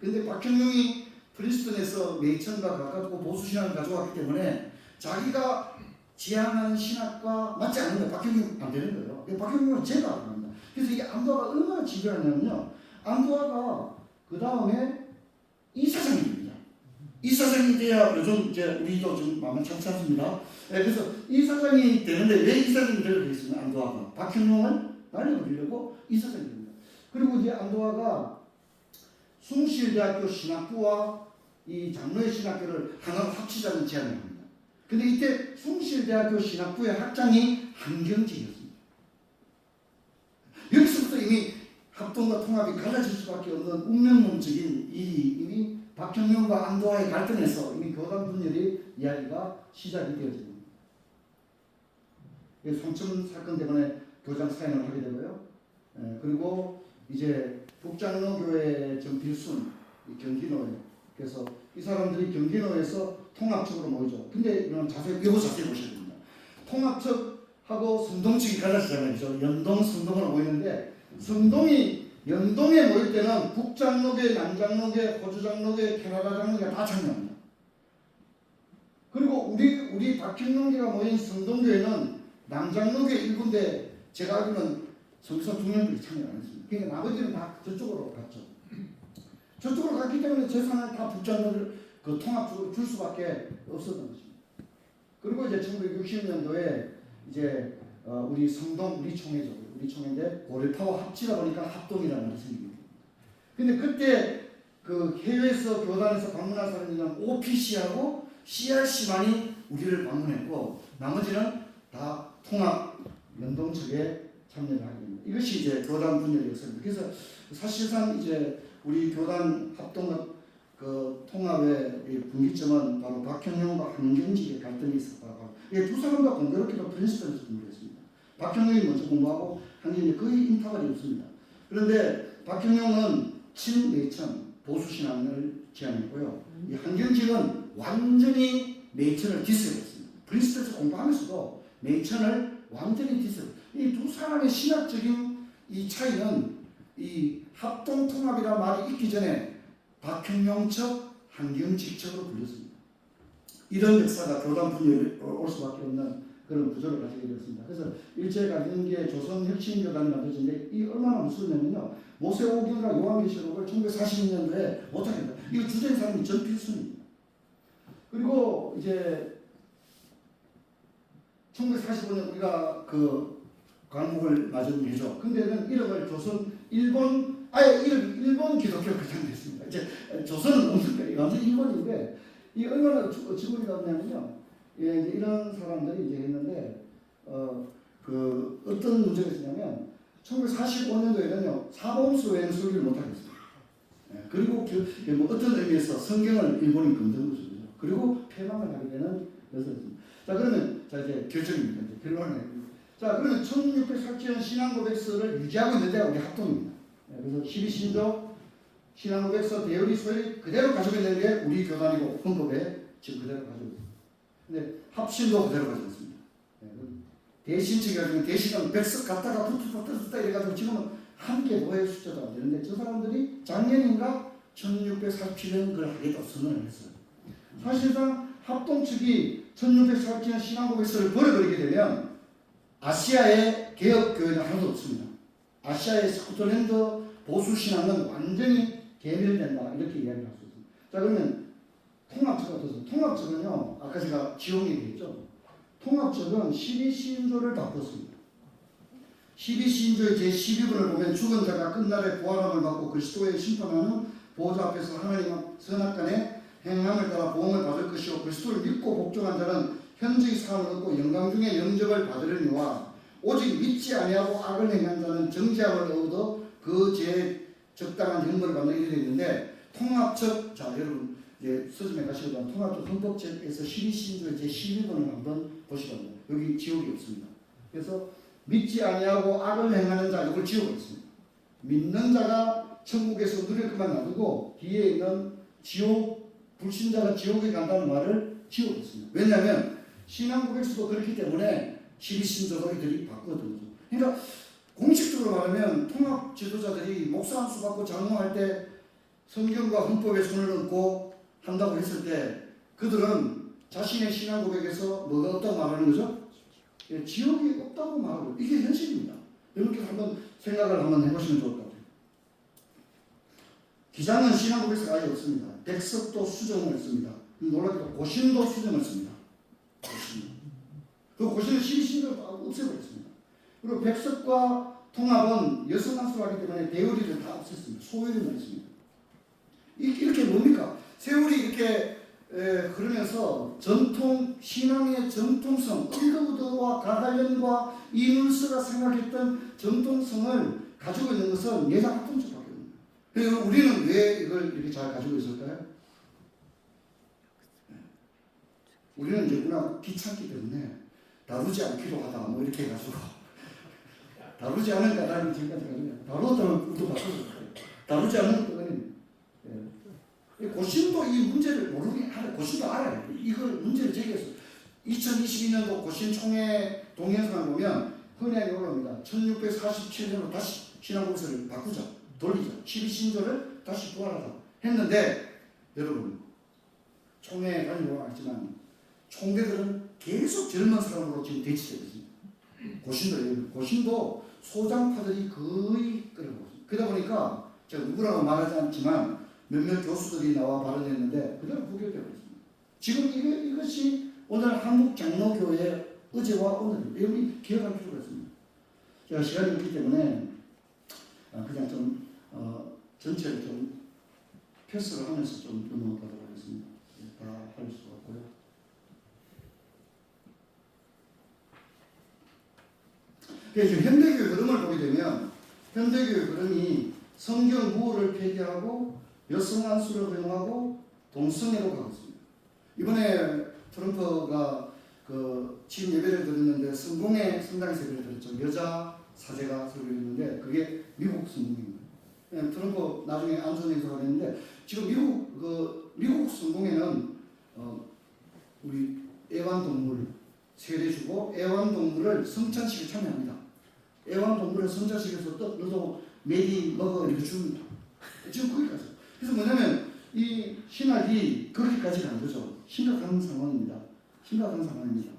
[SPEAKER 2] 근데 박형용이 프린스턴에서 메이천과 가깝고 보수신학을 가져왔기 때문에 자기가 지향하는 신학과 맞지 않는 거예요. 박형용 안 되는 거예요. 박형용은 제가 안 합니다. 그래서 이 안두아가 얼마나 지배하냐면요. 안두아가 그 다음에 이사장이 됩니다. 이사장이 돼야 요즘 이제 우리도 좀 만만치 않습니다. 그래서 이사장이 되는데 왜 이사장이 되려고 했습니까? 안두아가 박형용을 날려버리려고 이사장이 됩니다. 그리고 이제 안두아가 숭실대학교 신학부와 이 장로의 신학교를 하나로 합치자는 제안을 합니다. 근데 이때 숭실대학교 신학부의 학장이 한경직이었습니다. 여기서부터 이미 합동과 통합이 갈라질 수밖에 없는 운명론적인 일이 이미 박형용과 안두아의 갈등에서 이미 교단 분열의 이야기가 시작이 되어집니다. 송천 사건 때문에 교장 사임을 하게 되고요. 그리고 이제 북장로교회 정필순 경기노회 그래서 이 사람들이 경기노회에서 통합측으로 모이죠. 근데 이건 자세히 보셔야 됩니다. 통합측하고 성동측이 갈라지잖아요. 그죠? 연동 성동으로 모이는데 성동이 연동에 모일 때는 북장로교회, 남장로교회, 호주장로교회, 캐나다장로교회 다 참여합니다. 그리고 우리 박형용교가 모인 성동교회는 남장로교회 일부인데 제가 알기로는 성서 2명들이 참여를 안 했습니다. 그러니까 나머지는 다 저쪽으로 갔죠. 저쪽으로 갔기 때문에 재산을 다 북장로를 그 통합적으로 줄 수밖에 없었던 것입니다. 그리고 이제 1960년도에 이제 우리 성동 우리 총회죠. 우리 총회인데 고려파와 합치다 보니까 합동이라는 말이 생깁니다. 근데 그때 그 해외에서 교단에서 방문한 사람들은 OPC하고 CRC만이 우리를 방문했고 나머지는 다 통합 연동 측에 참여를 하게 됩니다. 이것이 이제 교단 분열이었습니다. 그래서 사실상 이제 우리 교단 합동 그 통합의 분기점은 바로 박형용과 한경직의 갈등이 있었다고. 이게 두 사람 다 공교롭게도 프린스턴에서 공부했습니다. 박형용이 먼저 공부하고 한경직이 거의 인터벌이 없습니다. 그런데 박형용은 친메이천 보수신앙을 지향했고요. 이 한경직은 완전히 메이천을 디스했습니다. 프린스턴에서 공부하면서도 메이천을 완전히 디스했습니다. 이 두 사람의 신학적인 이 차이는 이 합동통합이라는 말이 있기 전에 박형용측, 한경직측으로 불렸습니다. 이런 역사가 교단 분열이 올 수밖에 없는 그런 구조를 가지게 되었습니다. 그래서 일제강점기에 조선혁신교단이 만들어졌는데 이 얼마나 무섭냐면요. 모세오경과 요한계시록을 1942년도에 못하겠다. 이거 주된 사람이 전필순입니다. 그리고 이제 1945년 우리가 그 광복을 맞은 해죠. 근데는 이름을 일본 기독교 교단이 됐습니다. 이제 조선은 없는 거예요. 완전 일본인데 이 얼마나 지구리가 없냐면요. 예, 이제 이런 사람들이 이제 했는데 그 어떤 문제가 있었냐면 1945년도에는요 사범수 외에는 설교를 못 하겠어요. 예, 그리고 뭐 어떤 의미에서 성경을 일본이 건든 거죠. 그리고 폐망을 하게 되는 것이었습니다. 자 그러면 자 이제 결정입니다. 이제 결론을 자 그러면 1647년 신앙고백서를 유지하고 있는 데가 우리 합동입니다. 그래서 12신조 신앙고백서 대열이 소위 그대로 가지고 있는 게 우리 교단이고 헌법에 지금 그대로 가지고 있습니다. 근데 합신도 그대로 가지고 있습니다. 대신측이 가지고 대신은 백석 갔다가 붙었다 이래가지고 지금은 함께 노예 숫자도 안 되는데 저 사람들이 작년인가 1647년 그걸 하겠다고 선언을 했어요. 사실상 합동 측이 1647년 신앙고백서를 버려버리게 되면 아시아의 개혁교회는 하나도 없습니다. 아시아의 스코틀랜드 보수신앙은 완전히 개멸된다 이렇게 이야기할 수 있습니다. 자 그러면 통합측은 어떻습니까? 통합측은요 아까 제가 지용 얘기했죠. 통합측은 12신조를 바꿨습니다. 12신조의 제12번을 보면 죽은 자가 끝날에 부활함을 받고 그리스도의 심판하는 보호자 앞에서 하나님 선악간에 행함을 따라 보응을 받을 것이요 그리스도를 믿고 복종한 자는 현재의 삶을 얻고 영광 중에 영접을 받으려니와 오직 믿지 아니하고 악을 행한 자는 정죄함을 얻어 그 죄에 적당한 형벌을 받는 일이 되는데 통합적 자 여러분 이제 서점에 가시면 통합적 헌법책에서 12신조의 제12번을 한번 보시기 바랍니다. 여기 지옥이 없습니다. 그래서 믿지 아니하고 악을 행하는 자 이걸 지워버렸습니다. 믿는 자가 천국에서 누릴 것만 놔두고 뒤에 있는 지옥 불신자가 지옥에 간다는 말을 지워버렸습니다. 왜냐하면 신앙 고백서도 그렇기 때문에 12신조도 이들이 바꾸거든요. 그러니까 공식적으로 말하면 통합 지도자들이 목사 한 수 받고 장로할 때 성경과 헌법에 손을 얹고 한다고 했을 때 그들은 자신의 신앙 고백에서 뭐가 없다고 말하는 거죠? 예, 지옥이 없다고 말하고 이게 현실입니다. 여러분께서 한번 생각을 한번 해보시면 좋을 것 같아요. 기자는 신앙 고백서가 아예 없습니다. 백석도 수정을 씁니다. 놀랍게도 고신도 수정을 씁니다. 고신. 그 고신은 신신을 없애버렸습니다. 그리고 백석과 통합은 여성 한수를 하기 때문에 대우리를 다 없앴습니다. 소유리만 있습니다. 이렇게 뭡니까? 세월이 이렇게 그러면서 전통 신앙의 정통성, 언더우드와 가갈련과 이문스가 생각했던 정통성을 가지고 있는 것은 예상 합동적밖에 없습니다. 그래서 우리는 왜 이걸 이렇게 잘 가지고 있을까요? 우리는 이제 워낙 귀찮기 때문에 다루지 않기로 하다 뭐 이렇게 해가지고 다루지 않은 까닭이 지금까지 가지고 다루었다면 우리도 바꿔줄까요? 다루지 않는 것은 고신도 이 문제를 모르게 알아요. 고신도 알아요. 이걸 문제를 제기해서 2022년도 고신총회 동영상을 보면 흔하게 올라옵니다. 1647년으로 다시 신앙고백서를 바꾸자, 돌리자, 12신조를 다시 부활하자 했는데 여러분 총회에 다니고 알지만 총대들은 계속 젊은 사람으로 지금 대치되고 있습니다. 고신도 소장파들이 거의 끌어오고 있습니다. 그러다 보니까 제가 누구라고 말하지 않지만 몇몇 교수들이 나와 발언했는데 그대로 부결되고 있습니다. 지금 이것이 오늘 한국 장로교의 어제와 오늘입니다. 여러분이 기억할 필요가 있습니다. 제가 시간이 없기 때문에 그냥 좀 전체를 좀 패스를 하면서 좀 넘어가도록 하겠습니다. 다 할 수가 없고요. 그래서 현대교의 흐름을 보게 되면 현대교의 흐름이 성경 무호를 폐기하고 여성 한수를 허용하고 동성애로 가고 있습니다. 이번에 트럼프가 지금 예배를 드렸는데 성공회 성당에서 예배를 드렸죠. 여자 사제가 설교를 했는데 그게 미국 성공회입니다. 트럼프 나중에 안전 행사가 됐는데 지금 미국 성공회는 우리 애완동물 세례 주고 애완동물을 성찬식에 참여합니다. 애완동물을 성찬식에서 너도 메리 먹어 이렇게 줍니다. 지금 거기까지. 그래서 뭐냐면 이 신학이 거기까지 간 거죠. 심각한 상황입니다. 심각한 상황입니다.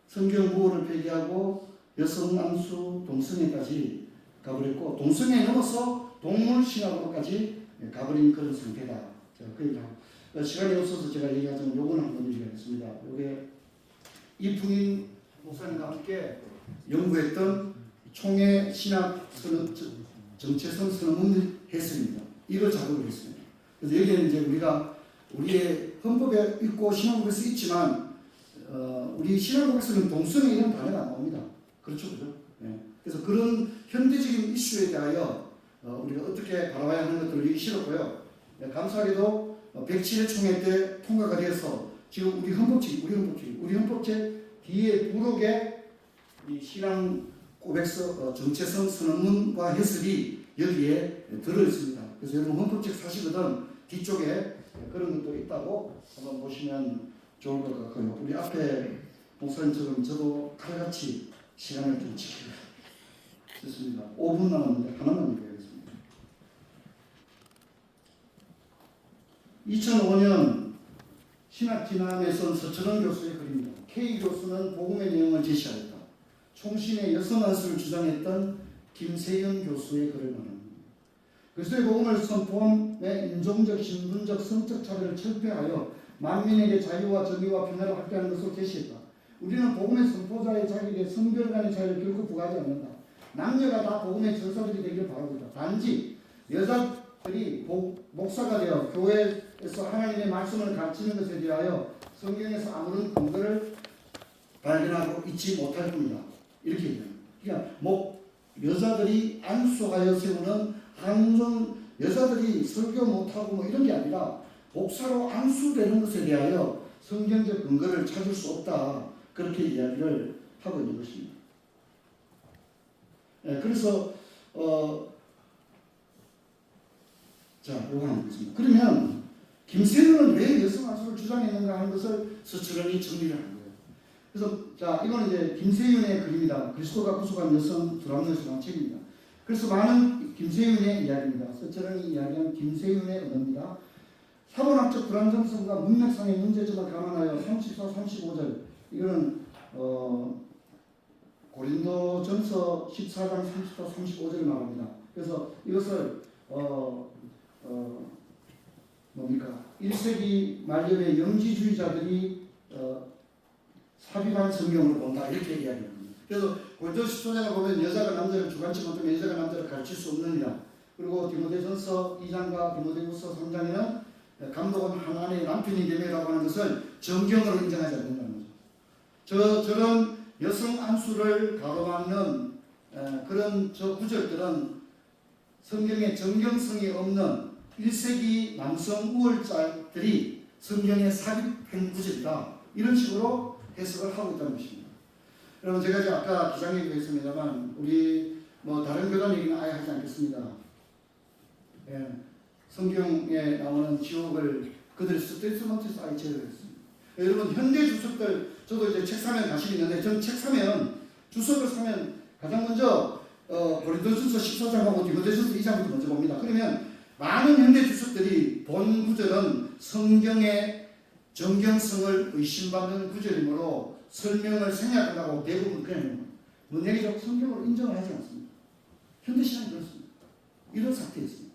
[SPEAKER 2] 성경 보호를 폐기하고 여성 안수 동성애까지 가버렸고 동성애 넘어서 동물 신학으로까지 가버린 그런 상태다. 제가 그 얘기하고 시간이 없어서 제가 얘기하자면 요거는 한번 얘기하겠습니다. 요게 이풍인 목사님과 함께 연구했던 총회 신학 정체성 선언문 해설입니다. 이걸 작업을 했습니다. 그래서 여기에는 이제 우리가 우리의 헌법에 있고 신앙고백서에 있지만 우리 신앙고백서는 동성애 이런 단어가 안 나옵니다. 그렇죠, 그죠? 네. 그래서 그런 현대적인 이슈에 대하여 우리가 어떻게 바라봐야 하는 것들을 여기 실었고요. 네, 감사하게도 107회 총회 때 통과가 되어서 지금 우리 헌법책 뒤에 부록에 이 신앙 고백서 정체성 선언문과 해설이 여기에 들어 있습니다. 그래서 여러분 헌법책 사시거든 뒤쪽에 그런 것도 있다고 한번 보시면 좋을 것 같고요. 우리 앞에 목사님처럼 저도 칼같이 시간을 좀 지키겠습니다. 5분 남았는데 하나만 얘기하겠습니다. 2005년 신학진암에 쓴 서철원 교수의 글입니다. K 교수는 복음의 내용을 제시하였다. 총신의 여성 안수를 주장했던 김세현 교수의 글을 말합니다. 그리스도의 복음을 선포함에 인종적, 신분적, 성적 차별을 철폐하여 만민에게 자유와 정의와 평화를 확대하는 것으로 제시했다. 우리는 복음의 선포자의 자격에 성별 간의 차이를 결코 부과하지 않는다. 남녀가 다 복음의 전사들이 되기를 바라고 있다. 단지 여자들이 목사가 되어 교회에서 하나님의 말씀을 가르치는 것에 대하여 성경에서 아무런 근거를 발견하고 있지 못할 뿐이다. 이렇게 얘기합니다. 그러니까 여자들이 안수하여 세우는 한정 여자들이 설교 못하고 뭐 이런 게 아니라 목사로 안수되는 것에 대하여 성경적 근거를 찾을 수 없다. 그렇게 이야기를 하고 있는 것입니다. 그래서 자, 요거 한번 보겠습니다. 그러면 김세윤은 왜 여성 안수를 주장했는가 하는 것을 서철원이 정리를 하는 거예요. 그래서 자, 이거는 이제 김세윤의 글입니다. 그리스도가 구속한 여성 드라마에서 책입니다. 그래서 많은 김세윤의 이야기입니다. 서철원이 이야기한 김세윤의 언어입니다. 사본학적 불안정성과 문맥상의 문제점을 감안하여 34, 35절 이거는 고린도전서 14장 34, 35절을 말합니다. 그래서 이것을 뭡니까? 1세기 말년의 영지주의자들이 삽입한 성경으로 본다 이렇게 이야기합니다. 그래서 고린도 14장을 보면 여자가 남자를 주관치 못하면 여자가 남자를 가르칠 수 없느니라. 그리고 디모데전서 2장과 디모데후서 3장에는 감독은 하나님의 남편이 되매라고 하는 것을 정경으로 인정하지 않는다는 거죠. 저런 여성 안수를 가로막는 그런 저 구절들은 성경에 정경성이 없는 1세기 남성 우월자들이 성경에 삽입한 구절이다. 이런 식으로 해석을 하고 있다는 것입니다. 여러분 제가 이제 아까 기장 얘기도 했습니다만 우리 뭐 다른 교단 얘기는 아예 하지 않겠습니다. 성경에 나오는 지옥을 그들의 스테이트먼트에서 아예 제외했습니다. 여러분 현대 주석들 저도 이제 책 사면 관심이 있는데 저는 책 사면 주석을 사면 가장 먼저 고린도전서 14장하고 디모데전서 2장부터 먼저 봅니다. 그러면 많은 현대 주석들이 본 구절은 성경의 정경성을 의심받는 구절이므로 설명을 생략하려고 대부분 그냥 문맥적 성경으로 인정을 하지 않습니다. 현대 신앙이 그렇습니다. 이런 상태에 있습니다.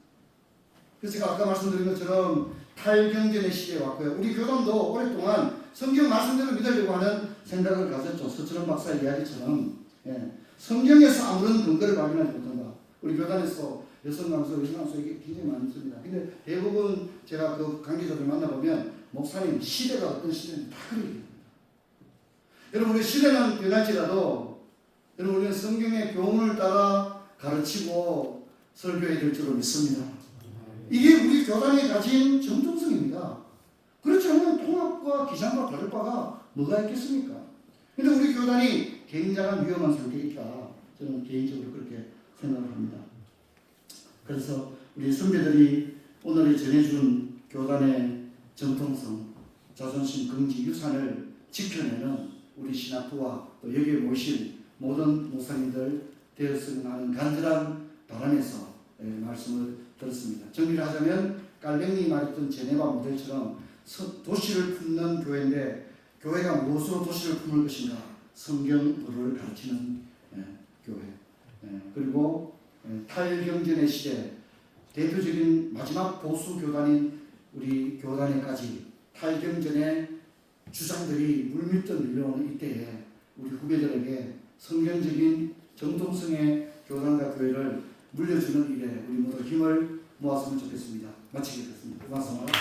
[SPEAKER 2] 그래서 제가 아까 말씀드린 것처럼 탈경전의 시대에 왔고요. 우리 교단도 오랫동안 성경 말씀대로 믿으려고 하는 생각을 가졌죠. 서철원 박사 이야기처럼 성경에서 아무런 근거를 발견하지 못한다. 우리 교단에서 여성 강수, 여성 강수 이게 굉장히 많이 있습니다. 근데 대부분 제가 그 관계자들 만나보면 목사님 시대가 어떤 시대인지 다 그렇게 얘기합니다. 여러분 우리 시대는 변할지라도 여러분 우리는 성경의 교훈을 따라 가르치고 설교해야 될 줄로 믿습니다. 이게 우리 교단이 가진 정통성입니다. 그렇지 않으면 통합과 기장과 다를 바가 뭐가 있겠습니까? 그런데 우리 교단이 굉장한 위험한 상태에 있다. 저는 개인적으로 그렇게 생각을 합니다. 그래서 우리 선배들이 오늘 전해준 교단의 정통성, 자존심, 긍지, 유산을 지켜내는 우리 신학부와 또 여기에 모신 모든 목사님들 되었으면 하는 간절한 바람에서 말씀을 들었습니다. 정리를 하자면 깔뱅이 말했던 제네바 모델처럼 도시를 품는 교회인데 교회가 무엇으로 도시를 품을 것인가? 성경을 가르치는 교회. 그리고 탈경전의 시대 대표적인 마지막 보수 교단인 우리 교단에까지 탈경전의 주장들이 물밀듯 밀려오는 이때에 우리 후배들에게 성경적인 정통성의 교단과 교회를 물려주는 일에 우리 모두 힘을 모았으면 좋겠습니다. 마치겠습니다. 고맙습니다.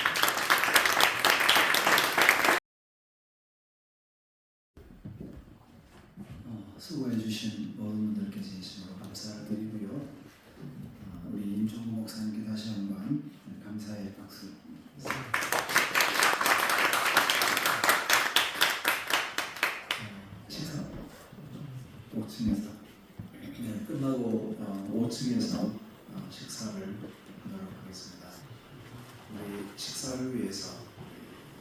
[SPEAKER 3] 수고해주신 모든 분들께 진심으로 감사를 드리고요. 우리 임종구 목사님께 다시 한번 감사의 박수. 식사 5층에서 끝나고 5층에서 식사를 하도록 하겠습니다. 우리 식사를 위해서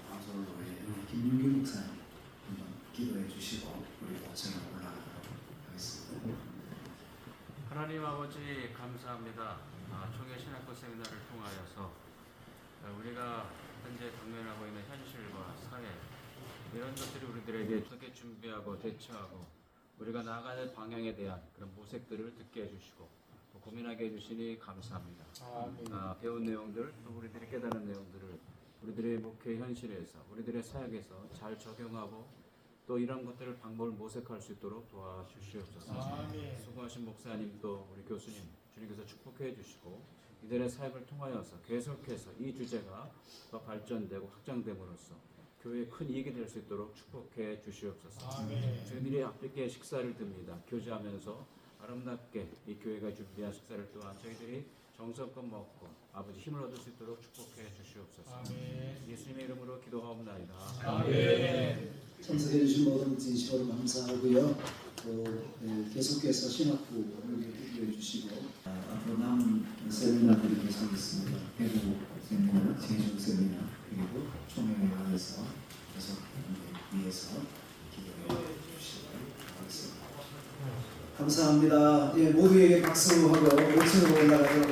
[SPEAKER 3] 방송로의 김윤규 목사님 한번 기도해 주시고 우리 5층으로 올라가도록 하겠습니다.
[SPEAKER 4] 하나님 아버지 감사합니다. 총회신학교 세미나를 통하여서 우리가 현재 당면하고 있는 현실과 사회 이런 것들이 우리들에게 어떻게 준비하고 대처하고 우리가 나아가는 방향에 대한 그런 모색들을 듣게 해주시고 또 고민하게 해주시니 감사합니다. 배운 내용들 또 우리들이 깨달은 내용들을 우리들의 목회 현실에서 우리들의 사역에서 잘 적용하고 또 이런 것들을 방법을 모색할 수 있도록 도와주시옵소서. 수고하신 목사님 또 우리 교수님 주님께서 축복해 주시고 이들의 사역을 통하여서 계속해서 이 주제가 더 발전되고 확장됨으로써 교회에 큰 이익이 될 수 있도록 축복해 주시옵소서. 저희들이 앞뒤께 식사를 듭니다. 교제하면서 아름답게 이 교회가 준비한 식사를 또한 저희들이 정성껏 먹고 아버지 힘을 얻을 수 있도록 축복해 주시옵소서. 예수님의 이름으로 기도하옵나이다.
[SPEAKER 3] 참석해 주신 모든 진심으로 감사하고요. 또 계속해서 신학부 연구해 주시고 앞으로 남은 세미나들이 계속 있습니다. 대구 세미나, 제주 세미나 그리고 총회에서 계속 위해서 기도해 주시기 바라겠습니다. 감사합니다. 예, 모두에게 박수하고 5층으로 올라가도록